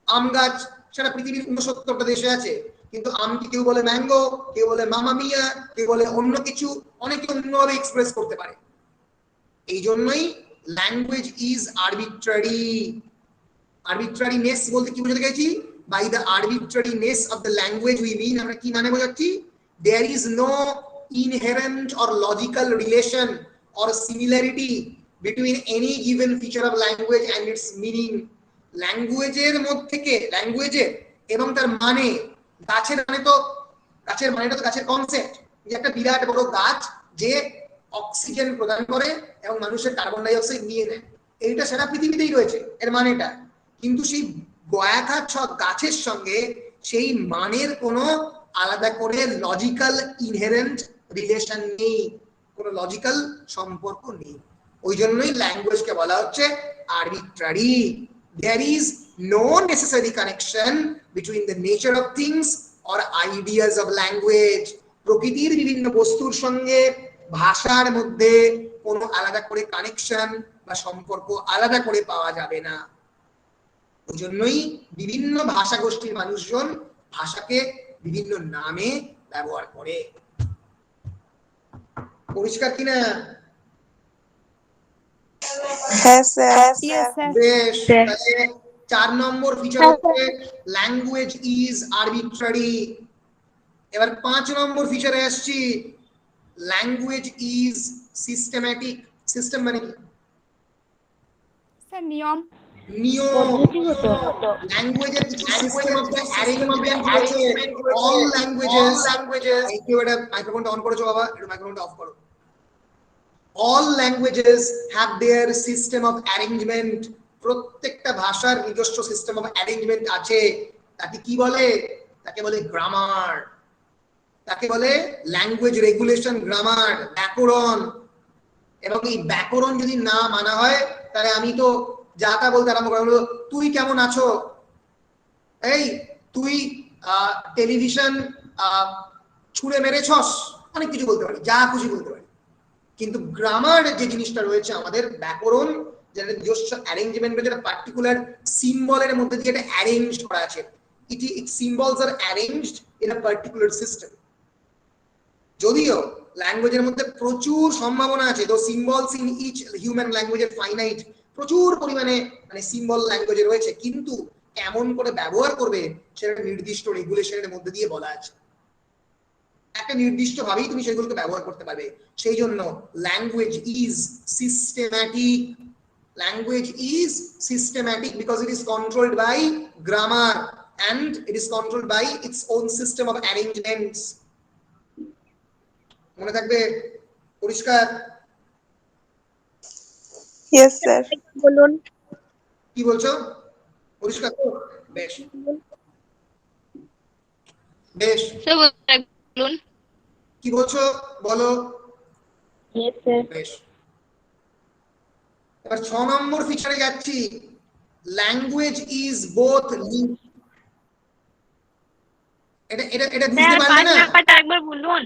আম গাছ সারা পৃথিবীর 69টা দেশে আছে, কিন্তু আমকে কেউ বলে ম্যাঙ্গো, কেউ বলে মামা মিয়া, কেউ বলে অন্য কিছু, অনেকে অন্যভাবে এক্সপ্রেস করতে পারে। এই জন্যই ল্যাঙ্গুয়েজ ইজ আরবিট্রারি। আরবিট্রারিনেস বলতে কি বোঝাতে গেছি? By the arbitrariness of the language we mean, আমরা কি মানে বোঝাচ্ছি? There is no inherent or logical relation or similarity between any given feature of language and its meaning. ল্যাঙ্গুয়েজের মধ্যে থেকে, ল্যাঙ্গুয়েজের এবং তার মানে, গাছের মানে তো, গাছের মানেটা তো গাছের কনসেপ্ট, যে একটা বিরাট বড় গাছ যে অক্সিজেন প্রদান করে এবং মানুষের কার্বন ডাই অক্সাইড নিয়ে নেয়, এইটা সারা পৃথিবীতেই রয়েছে, এর মানেটা। কিন্তু সেই গয়াখা গাছের সঙ্গে সেই মানের কোনো আলাদা করে লজিক্যাল ইনহেরেন্ট রিলেশন নেই, কোনো লজিক্যাল সম্পর্ক নেই। ওই জন্যই ল্যাঙ্গুয়েজকে বলা হচ্ছে arbitrary. There is no necessary connection between the nature of things or ideas of language. প্রকৃতির বিভিন্ন বস্তুর সঙ্গে ভাষার মধ্যে কোনো আলাদা করে কানেকশন বা সম্পর্ক আলাদা করে পাওয়া যাবে না। ওই জন্যই বিভিন্ন ভাষা গোষ্ঠীর মানুষজন ভাষাকে বিভিন্ন নামে ব্যবহার করে। পরিষ্কার কিনা? হ্যাঁ স্যার। Yes, sir. বেশ, তাহলে 4 নম্বর ফিচার হচ্ছে ল্যাঙ্গুয়েজ ইজ আরবিট্রারি। এবার 5 নম্বর ফিচারে আসছি, ল্যাঙ্গুয়েজ ইজ সিস্টেম্যাটিক। সিস্টেম মানে কি? স্যার নিয়ম। নিয়ম। ল্যাঙ্গুয়েজের কিছু সিস্টেম অফ দ্য অ্যারেঞ্জমেন্ট রয়েছে। অল ল্যাঙ্গুয়েজেস, কেউ এটা মাইক্রোফোনটা অন করেছো বাবা? একটু মাইক্রোফোনটা অফ করো। All languages have their system of arrangement. প্রত্যেকটা ভাষার নিজস্ব সিস্টেম অফ অ্যারেঞ্জমেন্ট আছে। তাকে কি বলে? তাকে বলে গ্রামার। তাকে বলে ল্যাঙ্গুয়েজ রেগুলেশন, গ্রামার, ব্যাকরণ। এবং এই ব্যাকরণ যদি না মানা হয় তাহলে আমি তো যা তা বলতে আরম্ভ করবো, তুই কেমন আছো, এই তুই টেলিভিশন ছুঁড়ে মেরেছস, অনেক কিছু বলতে পারি, যা খুশি বলতে পারি। কিন্তু গ্রামার যে জিনিসটা রয়েছে আমাদের, ব্যাকরণ, যেটা নিজস্ব অ্যারেঞ্জমেন্ট, যেটা পার্টিকুলার সিম্বলের মধ্যে দিয়ে এটা অ্যারেঞ্জ করা আছে। It symbols are arranged in a particular system. যদিও ল্যাঙ্গুয়েজের মধ্যে প্রচুর সম্ভাবনা আছে, though symbols in each human language এর ফাইনাইট, প্রচুর পরিমাণে মানে সিম্বল ল্যাঙ্গুয়েজে রয়েছে, কিন্তু কেমন করে ব্যবহার করবে সেটা নির্দিষ্ট রেগুলেশনের মধ্যে দিয়ে বলা আছে। একটা নির্দিষ্ট ভাবেই তুমি সেগুলোকে ব্যবহার করতে পারবে। সেই জন্য language is systematic. Language is systematic because it is controlled by grammar and it is controlled by its own system of arrangements. মনে থাকবে? পরিষ্কার? Yes, sir. বলুন। কি বলছো? পরিষ্কার তো? বেশ বেশ। স্যার বলুন। কি বলছো বলো? Yes, sir. বেশ। এবার 6 নম্বর ফিচারে যাচ্ছি। ল্যাঙ্গুয়েজ ইজ বোথ, এটা বুঝতে পারলে না? নাম্বারটা একবার বলুন।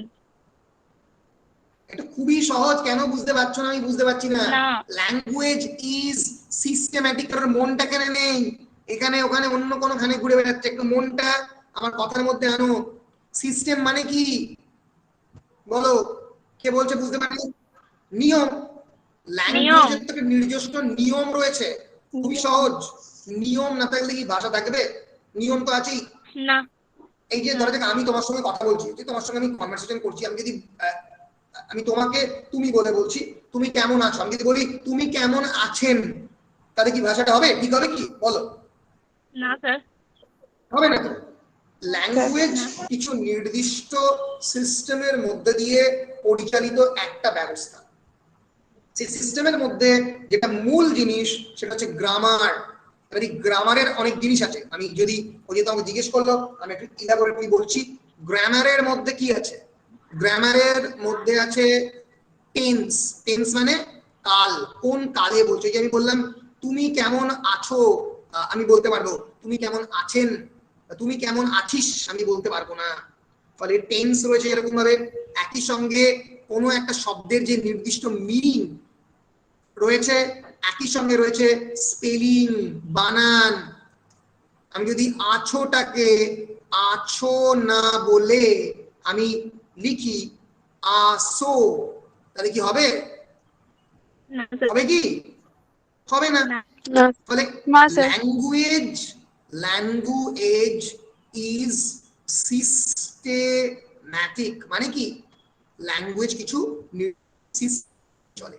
এটা খুবই সহজ, কেন বুঝতে পারছো না আমি বুঝতে পারছি না। Language is systematic. কারণ মনটা কেন নেই এখানে ওখানে অন্য কোনো খানে ঘুরে বেড়াচ্ছে, একটু মনটা আমার কথার মধ্যে আনো। সিস্টেম মানে কি বলো? কে বলছে বুঝতে পারলে? নিয়ম। ল্যাঙ্গুয়েজের তো নিজস্ব নিয়ম রয়েছে, খুবই সহজ। নিয়ম না থাকলে কি ভাষা থাকবে? নিয়ম তো আছেই না। এই যে ধরো আমি তোমার সঙ্গে কথা বলছি, যে তোমার সঙ্গে আমি কনভারসেশন করছি, আমি যদি আমি তোমাকে তুমি বলে বলছি তুমি কেমন আছো, আমি যদি বলি তুমি কেমন আছেন, তাহলে কি ভাষাটা হবে? ঠিক হবে কি বলো? না স্যার, হবে না তো। ল্যাঙ্গুয়েজ কিছু নির্দিষ্ট সিস্টেমের মধ্যে দিয়ে পরিচালিত একটা ব্যবস্থা। সেই সিস্টেমের মধ্যে যেটা মূল জিনিস সেটা হচ্ছে গ্রামার। এবার এই গ্রামারের অনেক জিনিস আছে, আমি যদি ওই যে তোমাকে জিজ্ঞেস করলো আমি একটু ইলাবোরেটলি বলছি। গ্রামারের মধ্যে কি আছে? গ্রামারের মধ্যে আছে টেন্স। টেন্স মানে কাল, কোন কালে বলছো। যে আমি বললাম তুমি কেমন আছো, আমি বলতে পারবো। তুমি কেমন আছেন, তুমি কেমন আছিস আমি বলতে পারবো না। ফলে টেন্স রয়েছে এরকম ভাবে। একই সঙ্গে কোনো একটা শব্দের যে নির্দিষ্ট মিনিং রয়েছে, একই সঙ্গে রয়েছে স্পেলিং, বানান। আমি যদি আছোটাকে আছো না বলে আমি লিখি আসো, তাহলে কি হবে? হবে কি? হবে না। ফলে ল্যাঙ্গুয়েজ ইজ সিস্টেম্যাটিক। মানে কি? ল্যাঙ্গুয়েজ কিছু চলে,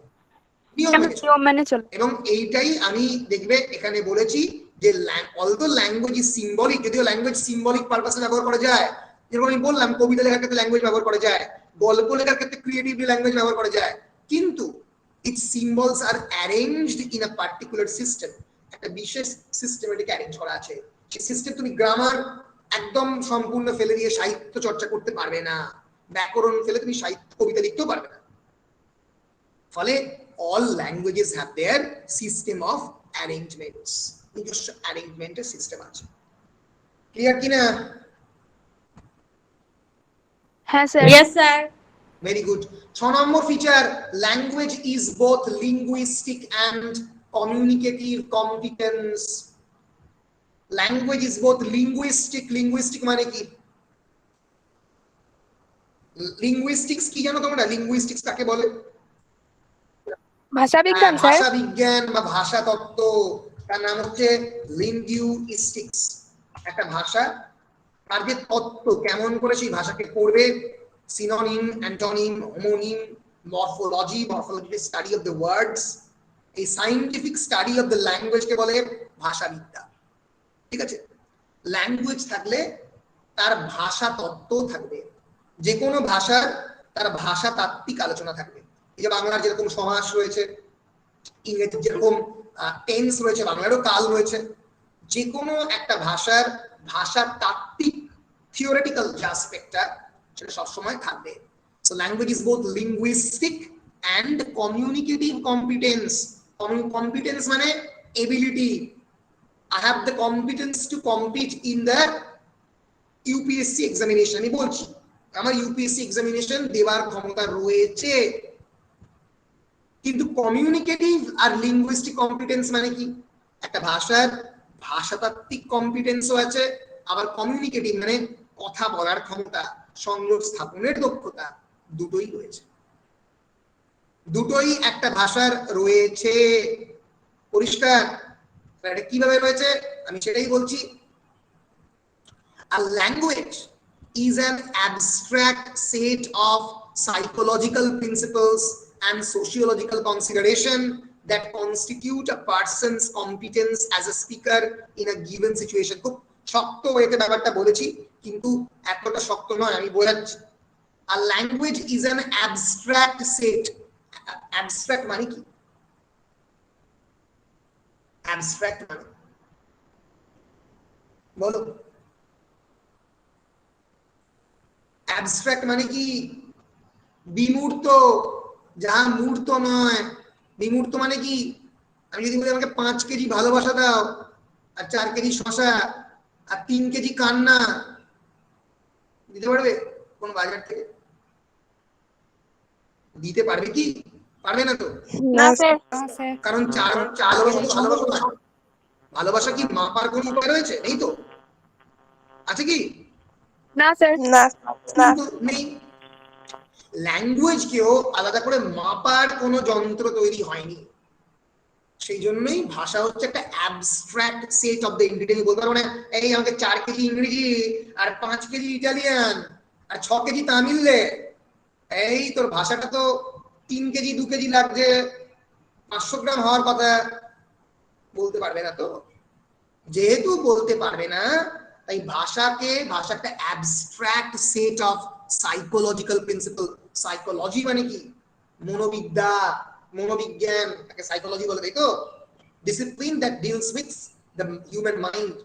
নিয়ম মেনে চলে। এবং এইটাই আমি দেখবে এখানে বলেছি যে অলদো ল্যাঙ্গুয়েজ ইজ সিম্বলিক, যদিও ল্যাঙ্গুয়েজ সিম্বলিক পারপাসে ব্যবহার করা যায়। যেরকম আমি বললাম কবিতা লেখার ক্ষেত্রে ল্যাঙ্গুয়েজ ব্যবহার করা যায়, গল্প লেখার ক্ষেত্রে ক্রিয়েটিভলি ল্যাঙ্গুয়েজ ব্যবহার করা যায়, কিন্তু its symbols are arranged in a particular system. একটা বিশেষ সিস্টেমেটিক অ্যারেঞ্জ করা আছে। সেই সিস্টেম তুমি গ্রামার একদম সম্পূর্ণ ফেলে দিয়ে সাহিত্য চর্চা করতে পারবে না, ব্যাকরণ ফেলে তুমি সাহিত্য কবিতা লিখতেও পারবে না। ফলে all languages have their system of arrangements. নিজস্ব অ্যারেঞ্জমেন্টের সিস্টেম আছে। ক্লিয়ার কিনা? হ্যাঁ sir. Yes sir. Very good. 6 number feature, language is both linguistic and communicative competence. Language is both linguistic. Linguistic মানে কি? Linguistics কি জানো তোমরা? Linguistics কাকে বলে? ভাষা বিজ্ঞান স্যার। ভাষা বিজ্ঞান বা ভাষা তত্ত্ব, তার নাম হচ্ছে লিঙ্গুইস্টিক্স। একটা ভাষা আর যে তত্ত্ব, কেমন করে সেই ভাষাকে পড়বে, synonym, antonym, homonym, morphology is study of the words. A scientific study of the language কে বলে ভাষাবিদ্যা। ঠিক আছে, ল্যাঙ্গুয়েজ থাকলে তার ভাষা তত্ত্ব থাকবে, যে কোনো ভাষার তার ভাষা তাত্ত্বিক আলোচনা থাকবে। এই যে বাংলার যেরকম সমাস রয়েছে, ইংরেজির যেরকম টেন্স রয়েছে, বাংলারও কাল রয়েছে, যে কোনো একটা ভাষার ভাষা তাত্ত্বিক থিওরিটিক্যাল যে অ্যাসপেক্টটা সেটা সবসময় থাকবে। So language is both linguistic and communicative competence. Competence মানে ability. I have the competence to compete in the UPSC examination. আমি বলছি আমার UPSC এক্সামিনেশন দেওয়ার ক্ষমতা রয়েছে, কিন্তু কমিউনিকেটিভ আর লিঙ্গুইস্টিক কম্পিটেন্স মানে কি? একটা ভাষার ভাষাতাত্ত্বিক কম্পিটেন্সও আছে, আবার কমিউনিকেটিভ মানে কথা বলার ক্ষমতা, সংযোগ স্থাপনের দক্ষতা, দুটোই রয়েছে। দুটোই একটা ভাষার রয়েছে। পরিষ্কার? এটা কিভাবে রয়েছে আমি সেটাই বলছি। A language is an abstract set of psychological principles and sociological consideration that constitute a person's competence as a speaker in a given situation. খুব শক্ত হয়েছে ব্যাপারটা বলেছি, কিন্তু এতটা শক্ত নয়, আমি বোঝাচ্ছি। A language is an abstract set. Abstract মানে কি? Abstract মানে বলো, অ্যাবস্ট্রাক্ট মানে কি? বিমূর্ত, যা মূর্ত নয়। বিমূর্ত মানে কি? আমি যদি বলি আমাকে 5 কেজি ভালোবাসা দাও, আর 4 কেজি শশা, আর 3 কেজি কান্না, দিতে পারবে কোন বাজার থেকে? দিতে পারবে কি? পারবে না তো। না স্যার। কারণ ভালোবাসা কি মাপার কোন উপায় রয়েছে? নেই তো। আছে কি? না স্যার। নেই। ল্যাঙ্গুয়েজ কেও আলাদা করে মাপার কোনো যন্ত্র তৈরি হয়নি, সেই জন্যই ভাষা হচ্ছে একটা abstract set of the individual. বলতে পারবো না এই আমাকে 4 কেজি ইংরেজি আর 5 কেজি ইটালিয়ান আর 6 কেজি তামিল, এই তোর ভাষাটা তো 3 কেজি 2 কেজি লাগছে, 500 গ্রাম হওয়ার কথা। বলতে পারবে না তো। যেহেতু বলতে পারবে না, তাই ভাষা একটা abstract set of psychological principle. Psychology মানে কি? মনোবিদ্যা, মনোবিজ্ঞান, তাকে সাইকোলজি বলে, তাই তো? Discipline that deals with the human mind.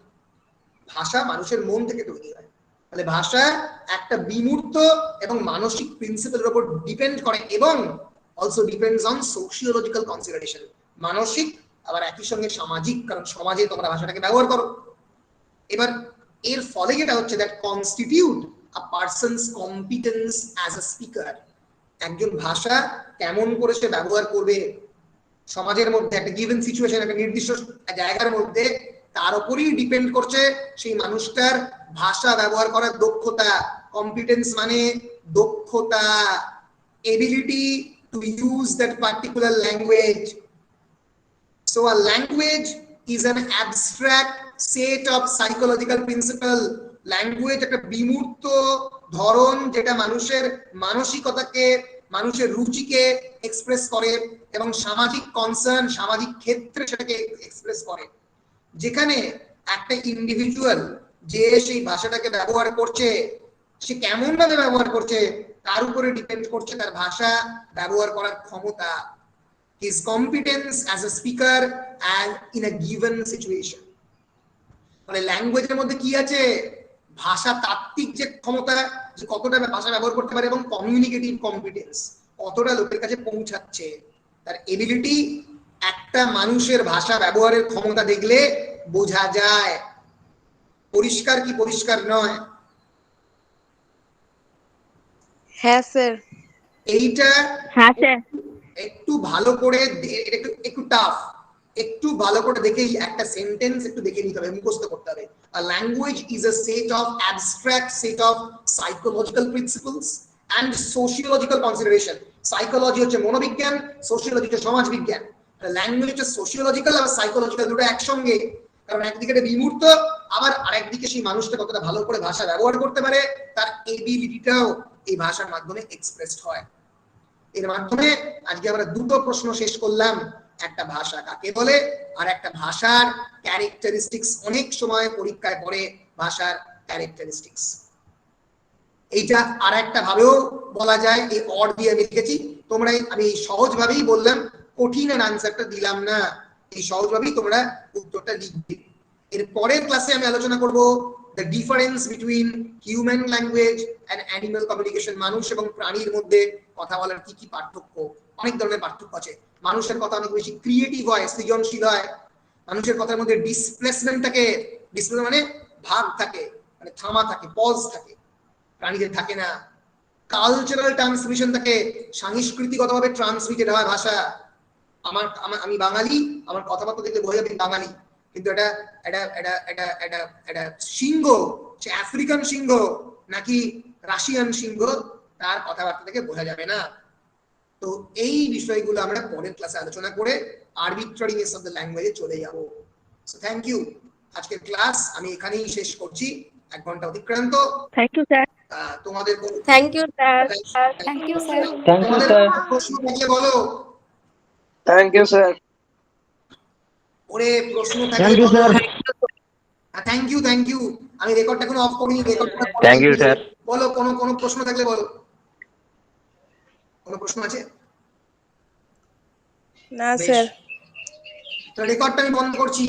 ভাষা মানুষের মন থেকে তৈরি হয়। তাহলে ভাষা একটা বিমূর্ত এবং মানসিক প্রিন্সিপলের উপর ডিপেন্ড করে, এবং also depends on sociological consideration. মানসিক আবার একই সঙ্গে সামাজিক, কারণ সমাজে তোমরা ভাষাটাকে ব্যবহার করো। এবার এর ফলে যেটা হচ্ছে, that constitute a persons competence as a speaker. একজন ভাষা কেমন করে সে ব্যবহার করবে সমাজের মধ্যে, একটা গিভেন সিচুয়েশন, একটা নির্দিষ্ট জায়গার মধ্যে, তার উপরই ডিপেন্ড করছে সেই মানুষটার ভাষা ব্যবহার করার দক্ষতা। কম্পিটেন্স মানে দক্ষতা, ability to use that particular language. So a language is an abstract set of psychological principle. Language একটা বিমূর্ত ধরন, যেটা মানুষের মানসিকতাকে, মানুষের রুচিকে এক্সপ্রেস করে, এবং সামাজিক কনসার্ন, সামাজিক ক্ষেত্রে সেটাকে এক্সপ্রেস করে। যেখানে একটা ইন্ডিভিজুয়াল যে সেই ভাষাটাকে ব্যবহার করছে, সে কেমন ভাবে ব্যবহার করছে তার উপরে ডিপেন্ড করছে তার ভাষা ব্যবহার করার ক্ষমতা, his competence as a speaker and in a given situation. মানে ল্যাঙ্গুয়েজের মধ্যে কি আছে? ভাষা তাত্ত্বিক যে ক্ষমতা, যে কতটা ভাষা ব্যবহার করতে পারে, এবং কমিউনিকেটিভ কম্পিটেন্স, কতটা লোকের কাছে পৌঁছাচ্ছে, তার এবিলিটি। একটা মানুষের ভাষা ব্যবহারের ক্ষমতা দেখলে বোঝা যায়। পরিষ্কার কি পরিষ্কার নয়? হ্যাঁ স্যার। এইটা হ্যাঁ স্যার। একটু ভালো করে, একটু টাফ, একটু ভালো করে দেখেই একটা সেন্টেন্স একটু দেখে নিতে হবে, মুখস্থ করতে হবে। A language is a set of abstract set of psychological principles and sociological consideration. Psychology হচ্ছে মনোবিজ্ঞান, sociology হচ্ছে সমাজবিজ্ঞান। ল্যাঙ্গুয়েজ হচ্ছে সোশিওলজিক্যাল আর সাইকোলজিক্যাল, দুটো একসঙ্গে। কারণ একদিকে এটা বিমূর্ত, আবার আরেকদিকে সেই মানুষটা কতটা ভালো করে ভাষা ব্যবহার করতে পারে, তার এবিলিটিটাও এই ভাষার মাধ্যমে এক্সপ্রেসড হয়। এর মাধ্যমে আজকে আমরা দুটো প্রশ্ন শেষ করলাম, একটা ভাষা কাকে বলে আর একটা ভাষার ক্যারেক্টারিস্টিক্স। অনেক সময় পরীক্ষায় পড়ে ভাষার ক্যারেক্টারিস্টিক্স। এইটা আর একটা ভাবেও বলা যায়, এই অর দিয়ে আমি লিখেছি, তোমরা আমি সহজ ভাবেই বললাম, কঠিন আনসারটা দিলাম না, এই সহজ ভাবেই তোমরা উত্তরটা লিখবে। এর পরের ক্লাসে আমি আলোচনা করব the difference between human language and animal communication. মানুষ এবং প্রাণীর মধ্যে কথা বলার কি কি পার্থক্য। অনেক ধরনের পার্থক্য আছে। মানুষের কথা অনেক বেশি ক্রিয়েটিভ হয়, সৃজনশীল হয়। মানুষের কথার মধ্যে ডিসপ্লেসমেন্ট থাকে, ডিসপ্লেসমেন্ট মানে ভাগ থাকে, মানে থামা থাকে, পজ থাকে, প্রাণীদের থাকে না। কালচারাল ট্রান্সমিশন থাকে, সাংস্কৃতিকগতভাবে ট্রান্সমিটেড হয় ভাষা। আমি বাঙালি, আমার কথাবার্তা দেখলে বোঝা যাবে বাঙালি, কিন্তু এটা এটা এটা এটা এটা এটা সিংহ, সে আফ্রিকান সিংহ নাকি রাশিয়ান সিংহ, তার কথাবার্তা থেকে বোঝা যাবে না। তো এই বিষয়গুলো আমরা পরের ক্লাসে আলোচনা করে আরবিট্রারিনেস অফ দ্য ল্যাঙ্গুয়েজে চলে যাব। So thank you. আজকের ক্লাস আমি এখানেই শেষ করছি, 1 ঘন্টা অতিক্রান্ত। Thank you sir. তোমাদের thank you sir. Thank you sir. তোমাদের কোনো প্রশ্ন থাকলে বলো। Thank you sir. ওরে প্রশ্ন থাকলে বলো। Thank you, thank you. আমি রেকর্ডটা কোনো অফ করিনি, রেকর্ডটা Thank you, sir. বলো কোনো প্রশ্ন থাকলে বলো। কোনো প্রশ্ন আছে? না স্যার। তো রেকর্ডটা আমি বন্ধ করছি।